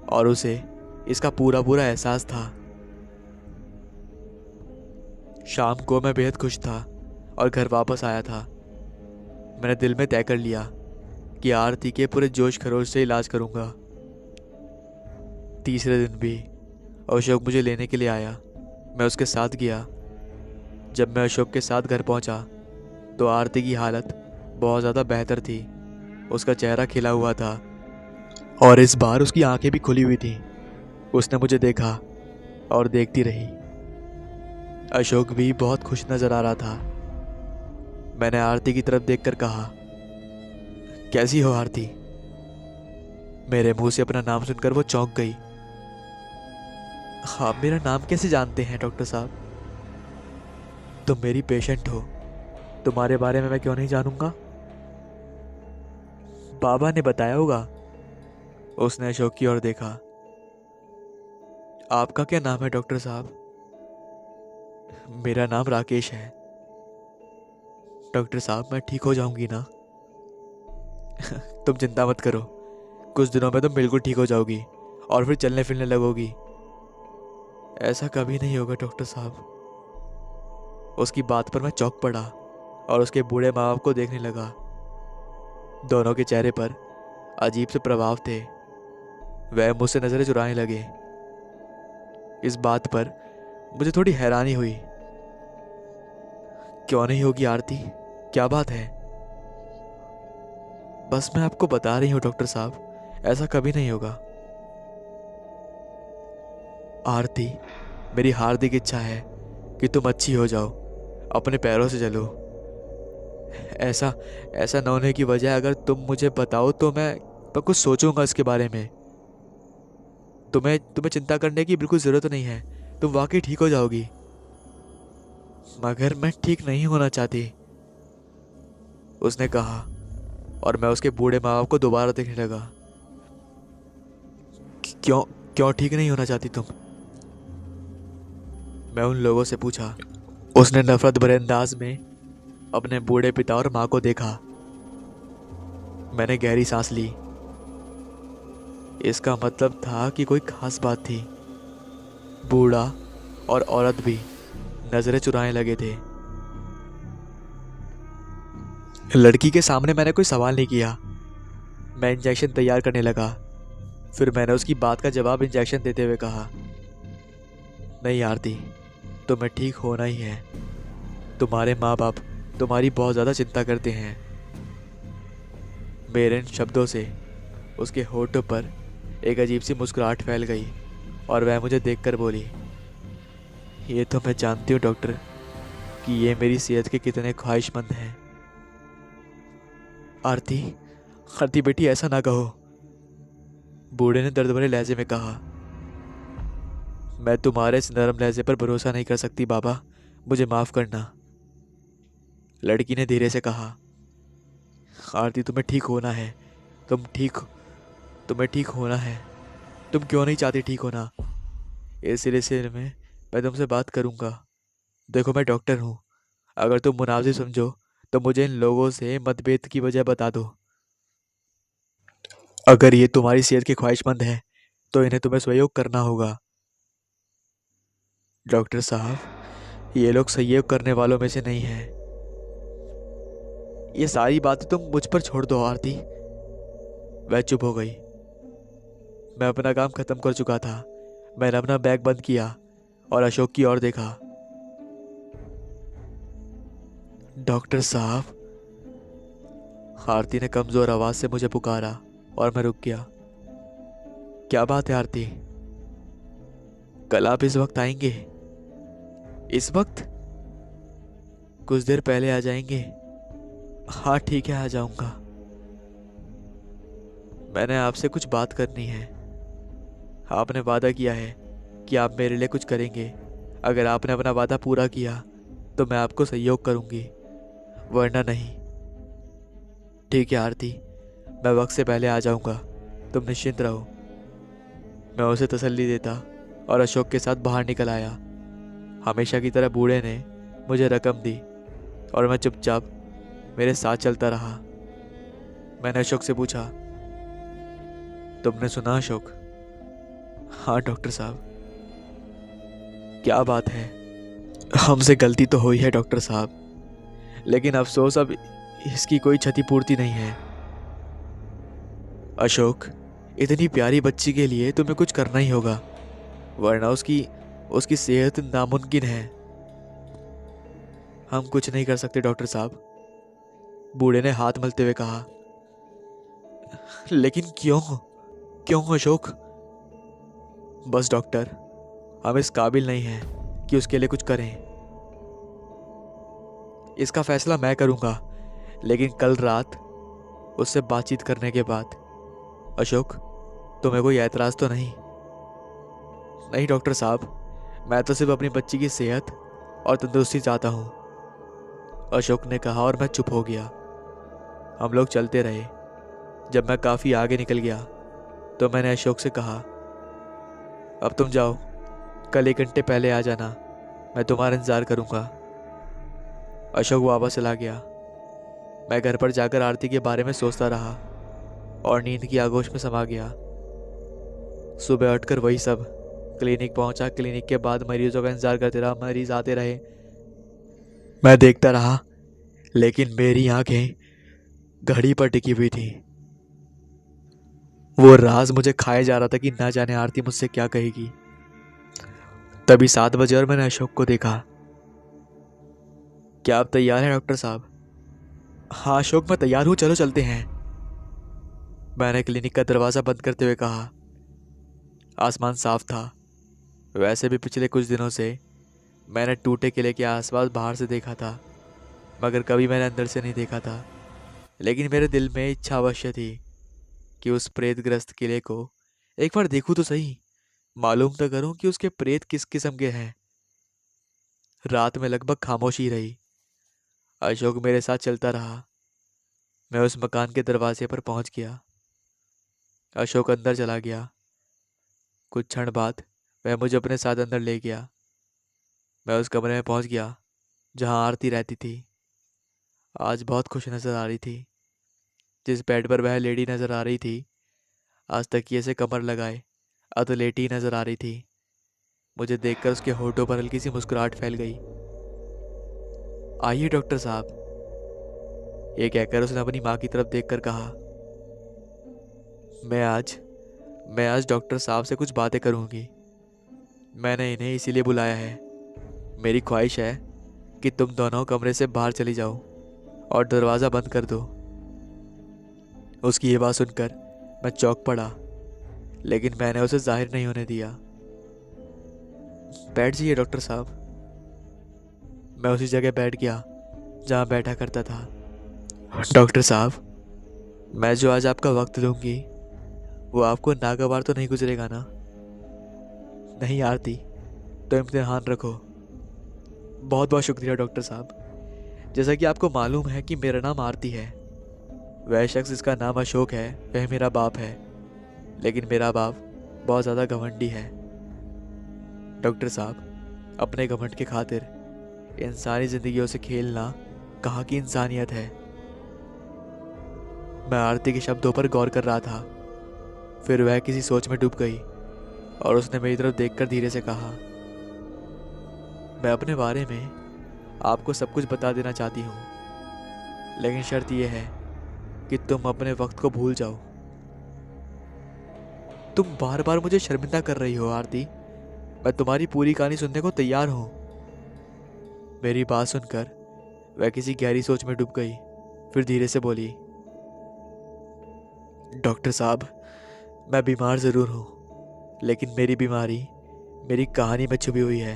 और उसे इसका पूरा पूरा एहसास था। शाम को मैं बेहद खुश था और घर वापस आया था। मैंने दिल में तय कर लिया कि आरती के पूरे जोश खरोश से इलाज करूंगा। तीसरे दिन भी अशोक मुझे लेने के लिए आया। मैं उसके साथ गया। जब मैं अशोक के साथ घर पहुंचा तो आरती की हालत बहुत ज़्यादा बेहतर थी। उसका चेहरा खिला हुआ था और इस बार उसकी आंखें भी खुली हुई थी। उसने मुझे देखा और देखती रही। अशोक भी बहुत खुश नजर आ रहा था। मैंने आरती की तरफ देखकर कहा, कैसी हो आरती? मेरे मुंह से अपना नाम सुनकर वो चौंक गई। आप मेरा नाम कैसे जानते हैं डॉक्टर साहब? तुम मेरी पेशेंट हो, तुम्हारे बारे में मैं क्यों नहीं जानूंगा? बाबा ने बताया होगा। उसने अशोक की ओर देखा। आपका क्या नाम है डॉक्टर साहब? मेरा नाम राकेश है। डॉक्टर साहब, मैं ठीक हो जाऊंगी ना? तुम चिंता मत करो, कुछ दिनों में तुम बिल्कुल ठीक हो जाओगी और फिर चलने फिरने लगोगी। ऐसा कभी नहीं होगा डॉक्टर साहब। उसकी बात पर मैं चौंक पड़ा और उसके बूढ़े माँ बाप को देखने लगा। दोनों के चेहरे पर अजीब से प्रभाव थे। वह मुझसे नजरें चुराने लगे। इस बात पर मुझे थोड़ी हैरानी हुई। क्यों नहीं होगी आरती, क्या बात है? बस मैं आपको बता रही हूं डॉक्टर साहब, ऐसा कभी नहीं होगा। आरती, मेरी हार्दिक इच्छा है कि तुम अच्छी हो जाओ, अपने पैरों से चलो। ऐसा ऐसा न होने की वजह अगर तुम मुझे बताओ तो मैं कुछ सोचूंगा इसके बारे में। तुम्हें तुम्हें चिंता करने की बिल्कुल जरूरत नहीं है, तुम वाकई ठीक हो जाओगी। मगर मैं ठीक नहीं होना चाहती, उसने कहा, और मैं उसके बूढ़े माँ बाप को दोबारा देखने लगा। क्यों क्यों ठीक नहीं होना चाहती तुम? मैं उन लोगों से पूछा। उसने नफरत भरे अंदाज में अपने बूढ़े पिता और माँ को देखा। मैंने गहरी सांस ली। इसका मतलब था कि कोई खास बात थी। बूढ़ा और औरत भी नजरें चुराने लगे थे। लड़की के सामने मैंने कोई सवाल नहीं किया। मैं इंजेक्शन तैयार करने लगा। फिर मैंने उसकी बात का जवाब इंजेक्शन देते हुए कहा, नहीं आरती, तुम्हें ठीक होना ही है। तुम्हारे माँ बाप तुम्हारी बहुत ज़्यादा चिंता करते हैं। मेरे इन शब्दों से उसके होठों पर एक अजीब सी मुस्कुराहट फैल गई और वह मुझे देखकर बोली, ये तो मैं जानती हूँ डॉक्टर कि ये मेरी सेहत के कितने ख्वाहिशमंद हैं। आरती, आरती बेटी, ऐसा ना कहो, बूढ़े ने दर्द भरे लहजे में कहा। मैं तुम्हारे इस नरम लहजे पर भरोसा नहीं कर सकती बाबा, मुझे माफ करना, लड़की ने धीरे से कहा। आरती, तुम्हें ठीक होना है, तुम्हें ठीक होना है। तुम क्यों नहीं चाहती ठीक होना? इस सिलसिले में मैं तुमसे बात करूंगा। देखो, मैं डॉक्टर हूँ। अगर तुम मुनासिब समझो तो मुझे इन लोगों से मतभेद की वजह बता दो। अगर ये तुम्हारी सेहत के ख्वाहिशमंद हैं तो इन्हें तुम्हें सहयोग करना होगा। डॉक्टर साहब, ये लोग सहयोग करने वालों में से नहीं हैं। ये सारी बातें तुम मुझ पर छोड़ दो आरती। वह चुप हो गई। मैं अपना काम खत्म कर चुका था। मैंने अपना बैग बंद किया और अशोक की ओर देखा। डॉक्टर साहब, आरती ने कमजोर आवाज से मुझे पुकारा और मैं रुक गया। क्या बात है आरती? कल आप इस वक्त आएंगे? इस वक्त? कुछ देर पहले आ जाएंगे? हाँ ठीक है, आ जाऊंगा। मैंने आपसे कुछ बात करनी है। आपने वादा किया है कि आप मेरे लिए कुछ करेंगे। अगर आपने अपना वादा पूरा किया तो मैं आपको सहयोग करूंगी, वरना नहीं। ठीक है आरती, मैं वक्त से पहले आ जाऊंगा, तुम निश्चिंत रहो। मैं उसे तसल्ली देता और अशोक के साथ बाहर निकल आया। हमेशा की तरह बूढ़े ने मुझे रकम दी और मैं चुपचाप मेरे साथ चलता रहा। मैंने अशोक से पूछा, तुमने सुना अशोक? हाँ डॉक्टर साहब। क्या बात है? हमसे गलती तो हुई है डॉक्टर साहब, लेकिन अफसोस अब इसकी कोई क्षतिपूर्ति नहीं है। अशोक, इतनी प्यारी बच्ची के लिए तुम्हें कुछ करना ही होगा, वरना उसकी उसकी सेहत नामुमकिन है। हम कुछ नहीं कर सकते डॉक्टर साहब, बूढ़े ने हाथ मलते हुए कहा। लेकिन क्यों क्यों अशोक? बस डॉक्टर, हम इस काबिल नहीं हैं कि उसके लिए कुछ करें। इसका फैसला मैं करूंगा, लेकिन कल रात उससे बातचीत करने के बाद। अशोक, तुम्हें कोई एतराज तो नहीं? नहीं डॉक्टर साहब, मैं तो सिर्फ अपनी बच्ची की सेहत और तंदुरुस्ती चाहता हूँ, अशोक ने कहा और मैं चुप हो गया। हम लोग चलते रहे। जब मैं काफ़ी आगे निकल गया तो मैंने अशोक से कहा, अब तुम जाओ, कल 1 घंटे पहले आ जाना, मैं तुम्हारा इंतज़ार करूँगा। अशोक वापस चला गया। मैं घर पर जाकर आरती के बारे में सोचता रहा और नींद की आगोश में समा गया। सुबह उठकर वही सब। क्लिनिक पहुंचा। क्लिनिक के बाद मरीजों का इंतजार करते रहा। मरीज आते रहे, मैं देखता रहा, लेकिन मेरी आंखें घड़ी पर टिकी हुई थी। वो राज मुझे खाया जा रहा था कि ना जाने आरती मुझसे क्या कहेगी। तभी 7 बजे और मैंने अशोक को देखा। क्या आप तैयार हैं डॉक्टर साहब? हाँ अशोक, मैं तैयार हूँ, चलो चलते हैं, मैंने क्लिनिक का दरवाज़ा बंद करते हुए कहा। आसमान साफ था। वैसे भी पिछले कुछ दिनों से मैंने टूटे किले के आसपास बाहर से देखा था, मगर कभी मैंने अंदर से नहीं देखा था। लेकिन मेरे दिल में इच्छा अवश्य थी कि उस प्रेतग्रस्त किले को एक बार देखूं तो सही, मालूम तो करूं कि उसके प्रेत किस किस्म के हैं। रात में लगभग खामोशी रही। अशोक मेरे साथ चलता रहा। मैं उस मकान के दरवाजे पर पहुंच गया। अशोक अंदर चला गया। कुछ क्षण बाद वह मुझे अपने साथ अंदर ले गया। मैं उस कमरे में पहुंच गया जहां आरती रहती थी। आज बहुत खुश नजर आ रही थी। जिस बेड पर वह लेडी नजर आ रही थी, आज तकिए से कमर लगाए अधलेटी नजर आ रही थी। मुझे देखकर उसके होठों पर हल्की सी मुस्कुराहट फैल गई। आइए डॉक्टर साहब, ये कहकर उसने अपनी माँ की तरफ देखकर कहा। मैं आज मैं आज डॉक्टर साहब से कुछ बातें करूंगी। मैंने इन्हें इसीलिए बुलाया है। मेरी ख्वाहिश है कि तुम दोनों कमरे से बाहर चली जाओ और दरवाज़ा बंद कर दो। उसकी ये बात सुनकर मैं चौंक पड़ा, लेकिन मैंने उसे जाहिर नहीं होने दिया। बैठ जाइए डॉक्टर साहब। मैं उसी जगह बैठ गया जहाँ बैठा करता था। डॉक्टर साहब, मैं जो आज आपका वक्त लूंगी वो आपको नागवार तो नहीं गुजरेगा ना? नहीं आरती, तो इम्तिहान रखो। बहुत बहुत शुक्रिया डॉक्टर साहब। जैसा कि आपको मालूम है कि मेरा नाम आरती है। वह शख्स जिसका नाम अशोक है वह मेरा बाप है, लेकिन मेरा बाप बहुत ज़्यादा घमंडी है। डॉक्टर साहब, अपने घमंड के खातिर इंसानी जिंदगियों से खेलना कहाँ की इंसानियत है। मैं आरती के शब्दों पर गौर कर रहा था। फिर वह किसी सोच में डूब गई और उसने मेरी तरफ देखकर धीरे से कहा, मैं अपने बारे में आपको सब कुछ बता देना चाहती हूँ, लेकिन शर्त यह है कि तुम अपने वक्त को भूल जाओ। तुम बार बार मुझे शर्मिंदा कर रही हो आरती। मैं तुम्हारी पूरी कहानी सुनने को तैयार हूं। मेरी बात सुनकर वह किसी गहरी सोच में डूब गई। फिर धीरे से बोली, डॉक्टर साहब, मैं बीमार ज़रूर हूँ, लेकिन मेरी बीमारी मेरी कहानी में छुपी हुई है।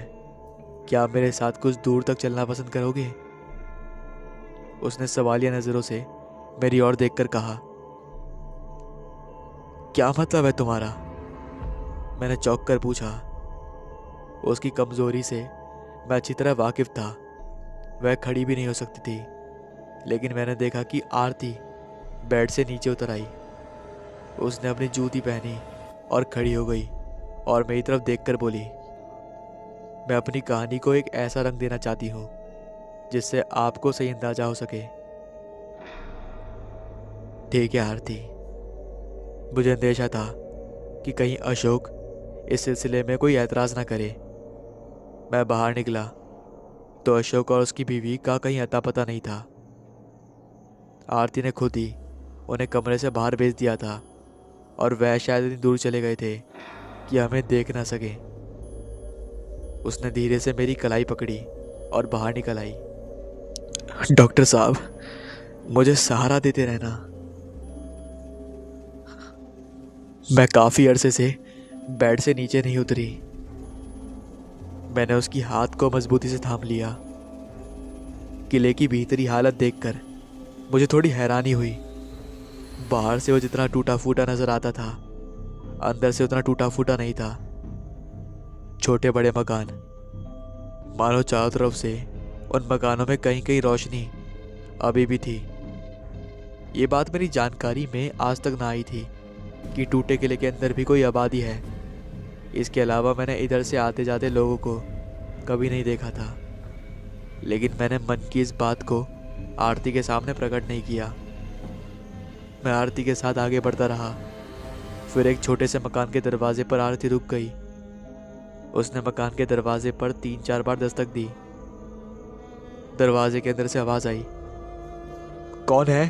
क्या आप मेरे साथ कुछ दूर तक चलना पसंद करोगे? उसने सवालिया नज़रों से मेरी ओर देखकर कहा। क्या मतलब है तुम्हारा? मैंने चौंक कर पूछा। उसकी कमज़ोरी से मैं अच्छी तरह वाकिफ था। वह खड़ी भी नहीं हो सकती थी, लेकिन मैंने देखा कि आरती बेड से नीचे उतर आई। उसने अपनी जूती पहनी और खड़ी हो गई और मेरी तरफ देखकर बोली, मैं अपनी कहानी को एक ऐसा रंग देना चाहती हूँ जिससे आपको सही अंदाजा हो सके। ठीक है आरती। मुझे अंदेशा था कि कहीं अशोक इस सिलसिले में कोई एतराज़ ना करे। मैं बाहर निकला तो अशोक और उसकी बीवी का कहीं अता पता नहीं था। आरती ने खुद ही उन्हें कमरे से बाहर भेज दिया था और वह शायद इतनी दूर चले गए थे कि हमें देख ना सके। उसने धीरे से मेरी कलाई पकड़ी और बाहर निकल आई। डॉक्टर साहब, मुझे सहारा देते रहना। मैं काफ़ी अरसे से बेड से नीचे नहीं उतरी। मैंने उसकी हाथ को मजबूती से थाम लिया। किले की भीतरी हालत देखकर मुझे थोड़ी हैरानी हुई। बाहर से वो जितना टूटा फूटा नजर आता था, अंदर से उतना टूटा फूटा नहीं था। छोटे बड़े मकान, मानो चारों तरफ से उन मकानों में कहीं कहीं रोशनी अभी भी थी। ये बात मेरी जानकारी में आज तक ना आई थी कि टूटे किले के अंदर भी कोई आबादी है। इसके अलावा मैंने इधर से आते जाते लोगों को कभी नहीं देखा था, लेकिन मैंने मन की इस बात को आरती के सामने प्रकट नहीं किया। मैं आरती के साथ आगे बढ़ता रहा। फिर एक छोटे से मकान के दरवाजे पर आरती रुक गई। उसने मकान के दरवाजे पर 3-4 बार दस्तक दी। दरवाजे के अंदर से आवाज आई, कौन है?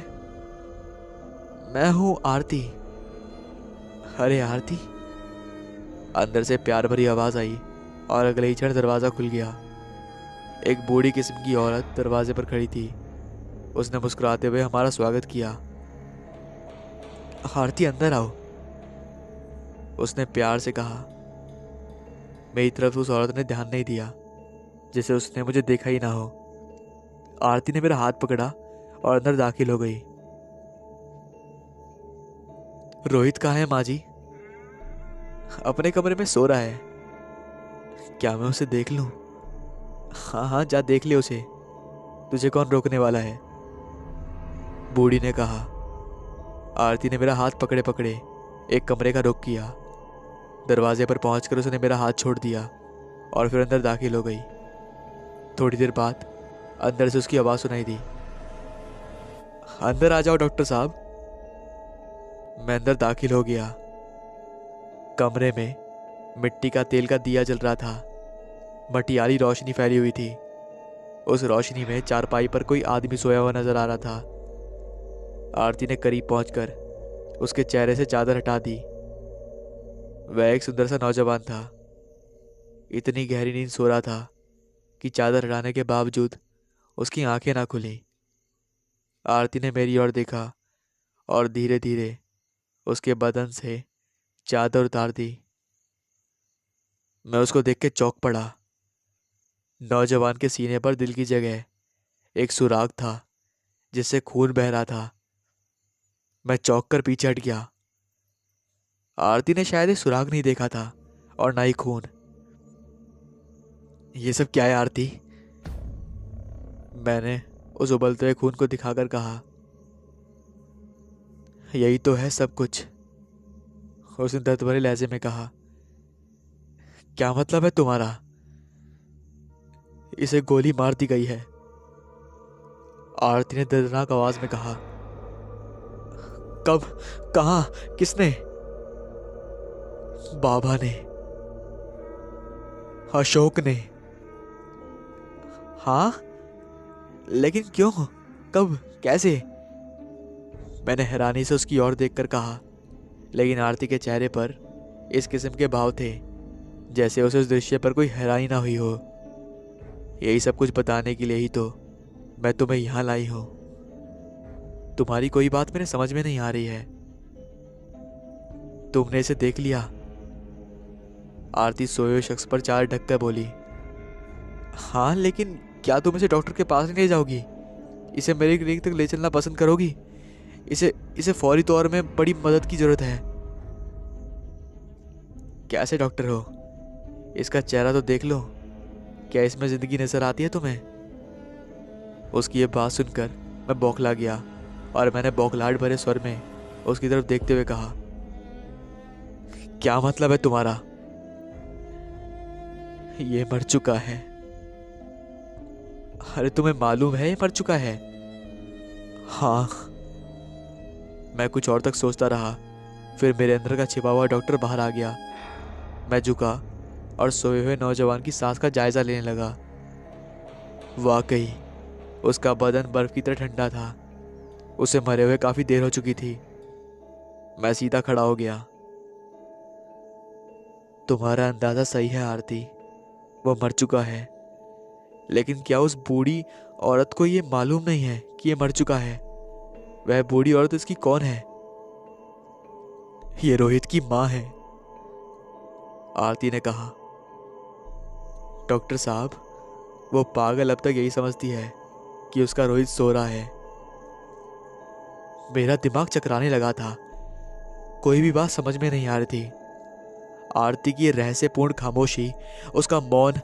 मैं हूँ आरती। अरे आरती। अंदर से प्यार भरी आवाज आई और अगले ही क्षण दरवाजा खुल गया। एक बूढ़ी किस्म की औरत दरवाजे पर खड़ी थी। उसने मुस्कुराते हुए हमारा स्वागत किया। आरती अंदर आओ, उसने प्यार से कहा। मेरी तरफ उस औरत ने ध्यान नहीं दिया, जैसे उसने मुझे देखा ही ना हो। आरती ने मेरा हाथ पकड़ा और अंदर दाखिल हो गई। रोहित कहाँ है माँ जी? अपने कमरे में सो रहा है। क्या मैं उसे देख लूं? हाँ हाँ, जा देख ले उसे, तुझे कौन रोकने वाला है, बूढ़ी ने कहा। आरती ने मेरा हाथ पकड़े पकड़े एक कमरे का रुख किया। दरवाजे पर पहुंचकर उसने मेरा हाथ छोड़ दिया और फिर अंदर दाखिल हो गई। थोड़ी देर बाद अंदर से उसकी आवाज सुनाई दी। अंदर आ जाओ डॉक्टर साहब। मैं अंदर दाखिल हो गया। कमरे में मिट्टी का तेल का दिया जल रहा था। मटियाली रोशनी फैली हुई थी। उस रोशनी में चारपाई पर कोई आदमी सोया हुआ नजर आ रहा था। आरती ने करीब पहुंचकर उसके चेहरे से चादर हटा दी। वह एक सुंदर सा नौजवान था। इतनी गहरी नींद सो रहा था कि चादर हटाने के बावजूद उसकी आंखें ना खुली। आरती ने मेरी ओर देखा और धीरे धीरे उसके बदन से चादर उतार दी। मैं उसको देख के चौंक पड़ा। नौजवान के सीने पर दिल की जगह एक सुराग था जिससे खून बह रहा था। मैं चौंक कर पीछे हट गया। आरती ने शायद ये सुराग नहीं देखा था और ना ही खून। ये सब क्या है आरती? मैंने उस उबलते हुए खून को दिखाकर कहा। यही तो है सब कुछ, उसने दर्द भरे लहजे में कहा। क्या मतलब है तुम्हारा? इसे गोली मार दी गई है, आरती ने दर्दनाक आवाज में कहा। कब? कहां? किसने? बाबा ने, अशोक ने। हाँ, लेकिन क्यों? कब? कैसे? मैंने हैरानी से उसकी ओर देखकर कहा, लेकिन आरती के चेहरे पर इस किस्म के भाव थे जैसे उसे उस दृश्य पर कोई हैरानी ना हुई हो। यही सब कुछ बताने के लिए ही तो मैं तुम्हें यहां लाई हूं। तुम्हारी कोई बात मेरे समझ में नहीं आ रही है। तुमने इसे देख लिया? आरती सोए हुए शख्स पर चार ढककर बोली। हाँ, लेकिन क्या तुम इसे डॉक्टर के पास नहीं ले जाओगी? इसे मेरे क्लिनिक तक ले चलना पसंद करोगी? इसे इसे फौरी तौर में बड़ी मदद की जरूरत है। कैसे डॉक्टर हो? इसका चेहरा तो देख लो, क्या इसमें जिंदगी नजर आती है तुम्हें? उसकी ये बात सुनकर मैं बौखला गया और मैंने बौखलाहट भरे स्वर में उसकी तरफ देखते हुए कहा, क्या मतलब है तुम्हारा? ये मर चुका है। अरे तुम्हें मालूम है ये मर चुका है? हाँ। मैं कुछ और तक सोचता रहा, फिर मेरे अंदर का छिपा हुआ डॉक्टर बाहर आ गया। मैं झुका और सोए हुए नौजवान की सांस का जायजा लेने लगा। वाकई उसका बदन बर्फ की तरह ठंडा था। उसे मरे हुए काफी देर हो चुकी थी। मैं सीधा खड़ा हो गया। तुम्हारा अंदाजा सही है आरती, वो मर चुका है। लेकिन क्या उस बूढ़ी औरत को ये मालूम नहीं है कि ये मर चुका है? वह बूढ़ी औरत इसकी कौन है? ये रोहित की मां है, आरती ने कहा। डॉक्टर साहब, वो पागल अब तक यही समझती है कि उसका रोहित सो रहा है। मेरा दिमाग चकराने लगा था। कोई भी बात समझ में नहीं आ रही थी। आरती की रहस्यपूर्ण खामोशी, उसका मौन,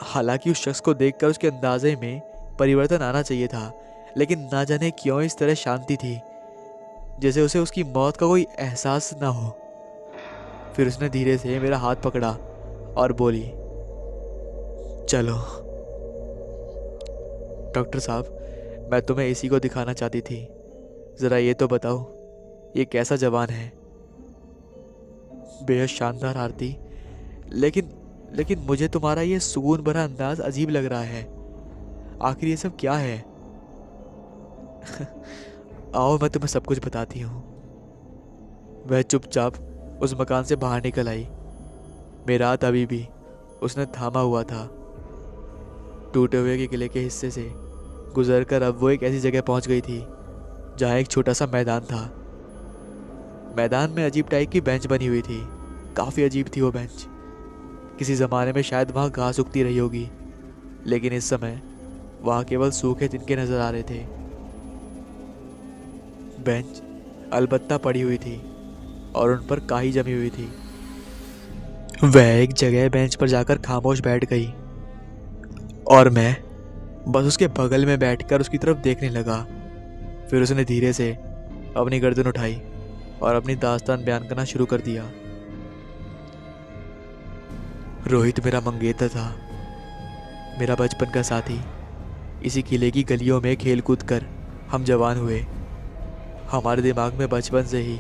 हालांकि उस शख्स को देखकर उसके अंदाजे में परिवर्तन आना चाहिए था, लेकिन ना जाने क्यों इस तरह शांति थी, जैसे उसे उसकी मौत का कोई एहसास ना हो। फिर उसने धीरे से मेरा हाथ पकड़ा और बोली, चलो। डॉक्टर साहब, मैं तुम्हें इसी को दिखाना चाहती थी। जरा ये तो बताओ, ये कैसा जवान है? बेहद शानदार आरती, लेकिन लेकिन मुझे तुम्हारा ये सुकून भरा अंदाज अजीब लग रहा है। आखिर ये सब क्या है? आओ मैं तुम्हें सब कुछ बताती हूँ। वह चुपचाप उस मकान से बाहर निकल आई। मेरा हाथ अभी भी उसने थामा हुआ था। टूटे हुए के किले के हिस्से से गुजरकर अब वो एक ऐसी जगह पहुंच गई थी जहां एक छोटा सा मैदान था। मैदान में अजीब टाइप की बेंच बनी हुई थी। काफ़ी अजीब थी वो बेंच। किसी ज़माने में शायद वहाँ घास उगती रही होगी, लेकिन इस समय वहाँ केवल सूखे तिनके नजर आ रहे थे। बेंच अलबत्ता पड़ी हुई थी और उन पर काई जमी हुई थी। वह एक जगह बेंच पर जाकर खामोश बैठ गई और मैं बस उसके बगल में बैठकर उसकी तरफ देखने लगा। फिर उसने धीरे से अपनी गर्दन उठाई और अपनी दास्तान बयान करना शुरू कर दिया। रोहित मेरा मंगेतर था, मेरा बचपन का साथी। इसी किले की गलियों में खेल कूद कर हम जवान हुए। हमारे दिमाग में बचपन से ही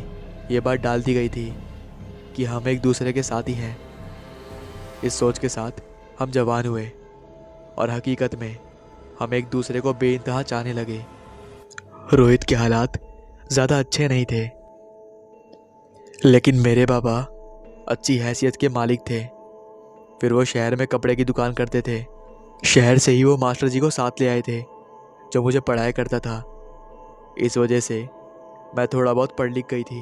ये बात डाल दी गई थी कि हम एक दूसरे के साथी हैं। इस सोच के साथ हम जवान हुए और हकीकत में हम एक दूसरे को बेइंतहा चाहने लगे। रोहित के हालात ज़्यादा अच्छे नहीं थे, लेकिन मेरे बाबा अच्छी हैसियत के मालिक थे। फिर वो शहर में कपड़े की दुकान करते थे। शहर से ही वो मास्टर जी को साथ ले आए थे जो मुझे पढ़ाया करता था। इस वजह से मैं थोड़ा बहुत पढ़ लिख गई थी,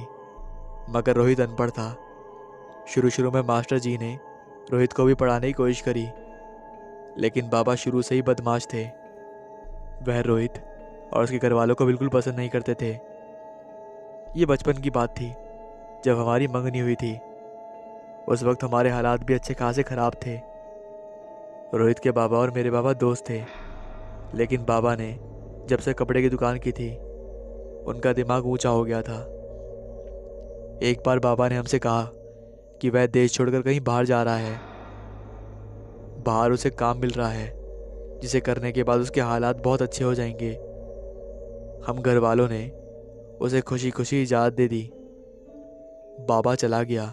मगर रोहित अनपढ़ था। शुरू शुरू में मास्टर जी ने रोहित को भी पढ़ाने की कोशिश करी, लेकिन बाबा शुरू से ही बदमाश थे। वह रोहित और उसके घर वालों को बिल्कुल पसंद नहीं करते थे। ये बचपन की बात थी जब हमारी मंगनी हुई थी। उस वक्त हमारे हालात भी अच्छे खासे ख़राब थे। रोहित के बाबा और मेरे बाबा दोस्त थे, लेकिन बाबा ने जब से कपड़े की दुकान की थी उनका दिमाग ऊंचा हो गया था। एक बार बाबा ने हमसे कहा कि वह देश छोड़कर कहीं बाहर जा रहा है। बाहर उसे काम मिल रहा है जिसे करने के बाद उसके हालात बहुत अच्छे हो जाएंगे। हम घर वालों ने उसे खुशी खुशी इजाज़त दे दी। बाबा चला गया।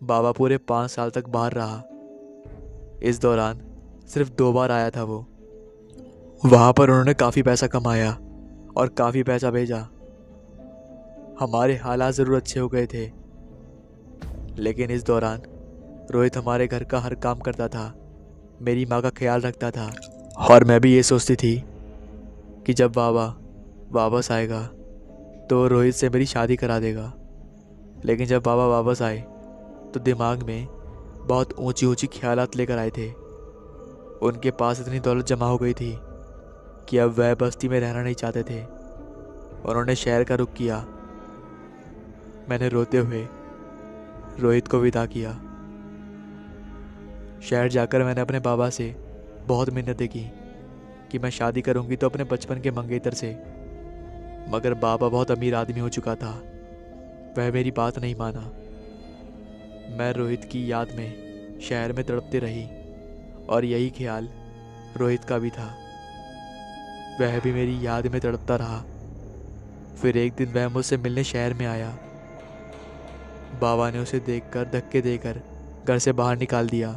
बाबा पूरे 5 साल तक बाहर रहा। इस दौरान सिर्फ 2 बार आया था वो। वहाँ पर उन्होंने काफ़ी पैसा कमाया और काफ़ी पैसा भेजा। हमारे हालात ज़रूर अच्छे हो गए थे, लेकिन इस दौरान रोहित हमारे घर का हर काम करता था, मेरी माँ का ख्याल रखता था। और मैं भी ये सोचती थी कि जब बाबा वापस आएगा तो वो रोहित से मेरी शादी करा देगा। लेकिन जब बाबा वापस आए तो दिमाग में बहुत ऊंची ऊंची ख्यालात लेकर आए थे। उनके पास इतनी दौलत जमा हो गई थी कि अब वह बस्ती में रहना नहीं चाहते थे। उन्होंने शहर का रुख किया। मैंने रोते हुए रोहित को विदा किया। शहर जाकर मैंने अपने बाबा से बहुत मिन्नतें की कि मैं शादी करूंगी तो अपने बचपन के मंगेतर से, मगर बाबा बहुत अमीर आदमी हो चुका था। वह मेरी बात नहीं माना। मैं रोहित की याद में शहर में तड़पती रही और यही ख्याल रोहित का भी था। वह भी मेरी याद में तड़पता रहा। फिर एक दिन वह मुझसे मिलने शहर में आया। बाबा ने उसे देखकर धक्के देकर घर से बाहर निकाल दिया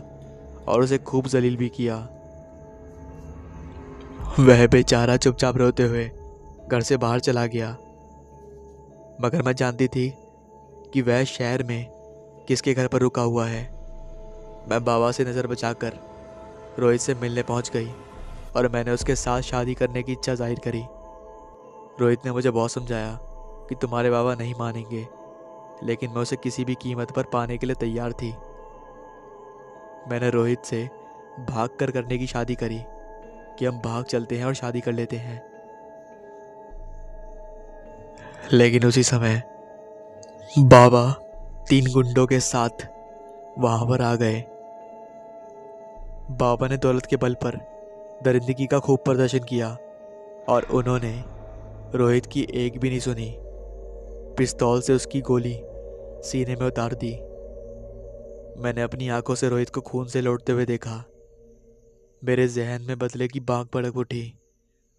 और उसे खूब जलील भी किया। वह बेचारा चुपचाप रोते हुए घर से बाहर चला गया, मगर मैं जानती थी कि वह शहर में किसके घर पर रुका हुआ है। मैं बाबा से नज़र बचाकर रोहित से मिलने पहुंच गई और मैंने उसके साथ शादी करने की इच्छा जाहिर करी। रोहित ने मुझे बहुत समझाया कि तुम्हारे बाबा नहीं मानेंगे, लेकिन मैं उसे किसी भी कीमत पर पाने के लिए तैयार थी। मैंने रोहित से भाग कर करने की शादी करी कि हम भाग चलते हैं और शादी कर लेते हैं। लेकिन उसी समय बाबा 3 गुंडों के साथ वहां पर आ गए। बाबा ने दौलत के बल पर दरिंदगी का खूब प्रदर्शन किया और उन्होंने रोहित की एक भी नहीं सुनी। पिस्तौल से उसकी गोली सीने में उतार दी। मैंने अपनी आंखों से रोहित को खून से लौटते हुए देखा। मेरे जहन में बदले की बाग भड़क उठी।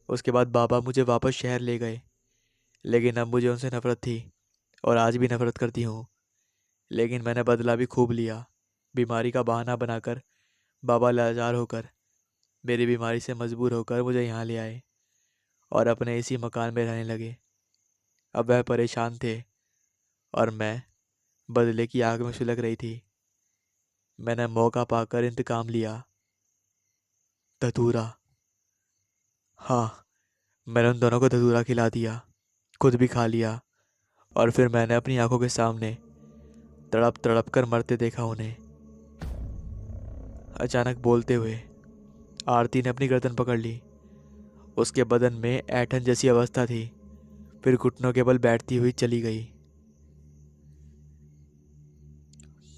उसके बाद बाबा मुझे वापस शहर ले गए, लेकिन अब मुझे उनसे नफरत थी और आज भी नफरत करती हूँ। लेकिन मैंने बदला भी खूब लिया। बीमारी का बहाना बनाकर बाबा लाचार होकर मेरी बीमारी से मजबूर होकर मुझे यहाँ ले आए और अपने इसी मकान में रहने लगे। अब वह परेशान थे और मैं बदले की आग में सुलग रही थी। मैंने मौका पाकर इंतकाम लिया। धतूरा। हाँ, मैंने उन दोनों को धतूरा खिला दिया, खुद भी खा लिया, और फिर मैंने अपनी आंखों के सामने तड़प तड़प कर मरते देखा उन्हें। अचानक बोलते हुए आरती ने अपनी गर्दन पकड़ ली। उसके बदन में ऐंठन जैसी अवस्था थी। फिर घुटनों के बल बैठती हुई चली गई।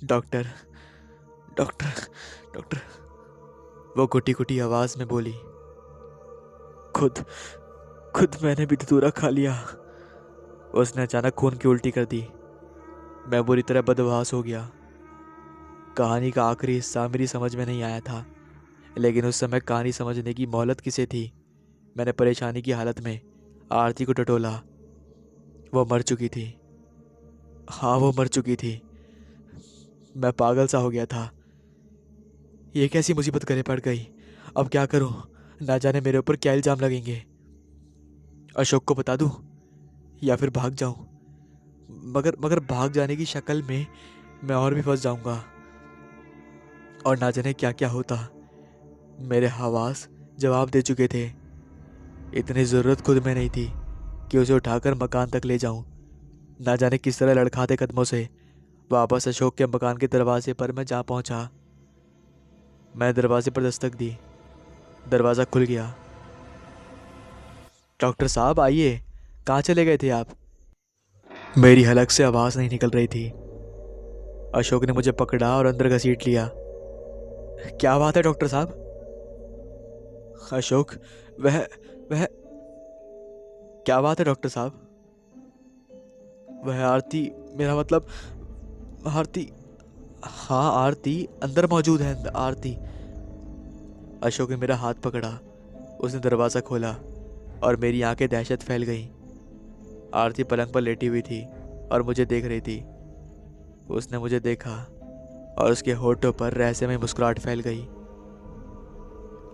डॉक्टर, डॉक्टर, डॉक्टर, वो घुटी घुटी आवाज में बोली। खुद खुद मैंने भी धतूरा खा लिया। उसने अचानक खून की उल्टी कर दी। मैं बुरी तरह बदहवास हो गया। कहानी का आखिरी हिस्सा मेरी समझ में नहीं आया था, लेकिन उस समय कहानी समझने की मोहलत किसे थी। मैंने परेशानी की हालत में आरती को टटोला। वो मर चुकी थी। हाँ, वो मर चुकी थी। मैं पागल सा हो गया था। ये कैसी मुसीबत गले पड़ गई। अब क्या करूं? ना जाने मेरे ऊपर क्या इल्जाम लगेंगे। अशोक को बता दूं या फिर भाग जाऊं? मगर मगर भाग जाने की शक्ल में मैं और भी फंस जाऊंगा, और ना जाने क्या क्या होता। मेरे हवास जवाब दे चुके थे। इतनी ज़रूरत खुद में नहीं थी कि उसे उठाकर मकान तक ले जाऊं। ना जाने किस तरह लड़खड़ाते कदमों से वापस अशोक के मकान के दरवाजे पर मैं जा पहुंचा। मैंने दरवाजे पर दस्तक दी। दरवाज़ा खुल गया। डॉक्टर साहब, आइए। कहाँ चले गए थे आप? मेरी हलक से आवाज़ नहीं निकल रही थी। अशोक ने मुझे पकड़ा और अंदर घसीट लिया। क्या बात है डॉक्टर साहब? अशोक, वह वह क्या बात है डॉक्टर साहब? वह आरती, मेरा मतलब आरती। हाँ, आरती अंदर मौजूद है। आरती। अशोक ने मेरा हाथ पकड़ा। उसने दरवाज़ा खोला और मेरी आंखें दहशत फैल गईं। आरती पलंग पर लेटी हुई थी और मुझे देख रही थी। उसने मुझे देखा और उसके होठों पर रहस्यमय मुस्कुराहट फैल गई।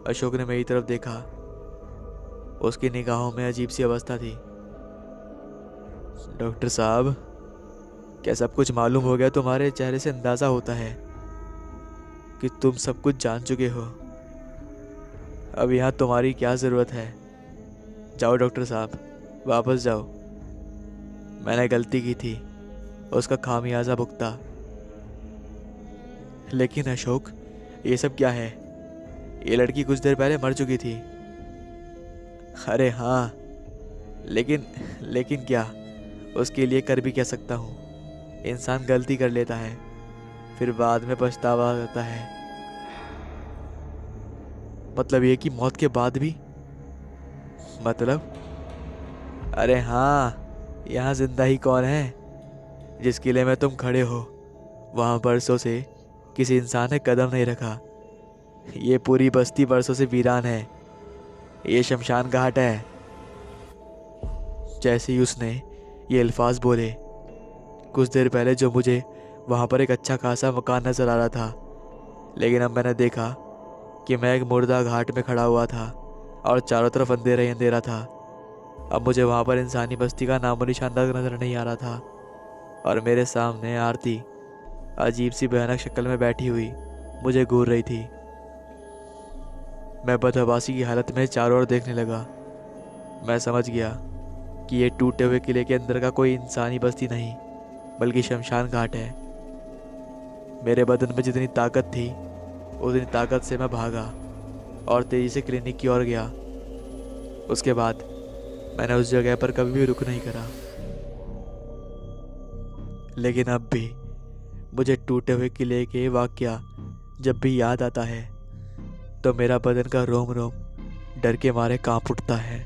अशोक ने मेरी तरफ देखा। उसकी निगाहों में अजीब सी अवस्था थी। डॉक्टर साहब, क्या सब कुछ मालूम हो गया? तुम्हारे चेहरे से अंदाजा होता है कि तुम सब कुछ जान चुके हो। अब यहाँ तुम्हारी क्या ज़रूरत है? जाओ डॉक्टर साहब, वापस जाओ। मैंने गलती की थी, उसका खामियाजा भुगता। लेकिन अशोक, ये सब क्या है? ये लड़की कुछ देर पहले मर चुकी थी। अरे हाँ, लेकिन लेकिन क्या? उसके लिए कर भी क्या सकता हूँ? इंसान गलती कर लेता है, फिर बाद में पछतावा होता है। मतलब ये कि मौत के बाद भी? मतलब? अरे हाँ, यहाँ जिंदा ही कौन है? जिस किले में तुम खड़े हो वहाँ बरसों से किसी इंसान ने कदम नहीं रखा। ये पूरी बस्ती बरसों से वीरान है। ये शमशान घाट है। जैसे ही उसने ये अल्फाज बोले, कुछ देर पहले जो मुझे वहाँ पर एक अच्छा खासा मकान नजर आ रहा था, लेकिन अब मैंने देखा कि मैं एक मुर्दा घाट में खड़ा हुआ था और चारों तरफ अंधेरा ही अंधेरा था। अब मुझे वहाँ पर इंसानी बस्ती का नामो निशान तक नजर नहीं आ रहा था, और मेरे सामने आरती अजीब सी भयानक शक्ल में बैठी हुई मुझे घूर रही थी। मैं बदहवासी की हालत में चारों ओर देखने लगा। मैं समझ गया कि ये टूटे हुए किले के अंदर का कोई इंसानी बस्ती नहीं, बल्कि शमशान घाट है। मेरे बदन में जितनी ताकत थी, उतनी ताकत से मैं भागा और तेजी से क्लिनिक की ओर गया। उसके बाद मैंने उस जगह पर कभी भी रुक नहीं करा। लेकिन अब भी मुझे टूटे हुए किले के वाकया जब भी याद आता है तो मेरा बदन का रोम रोम डर के मारे कांप उठता है।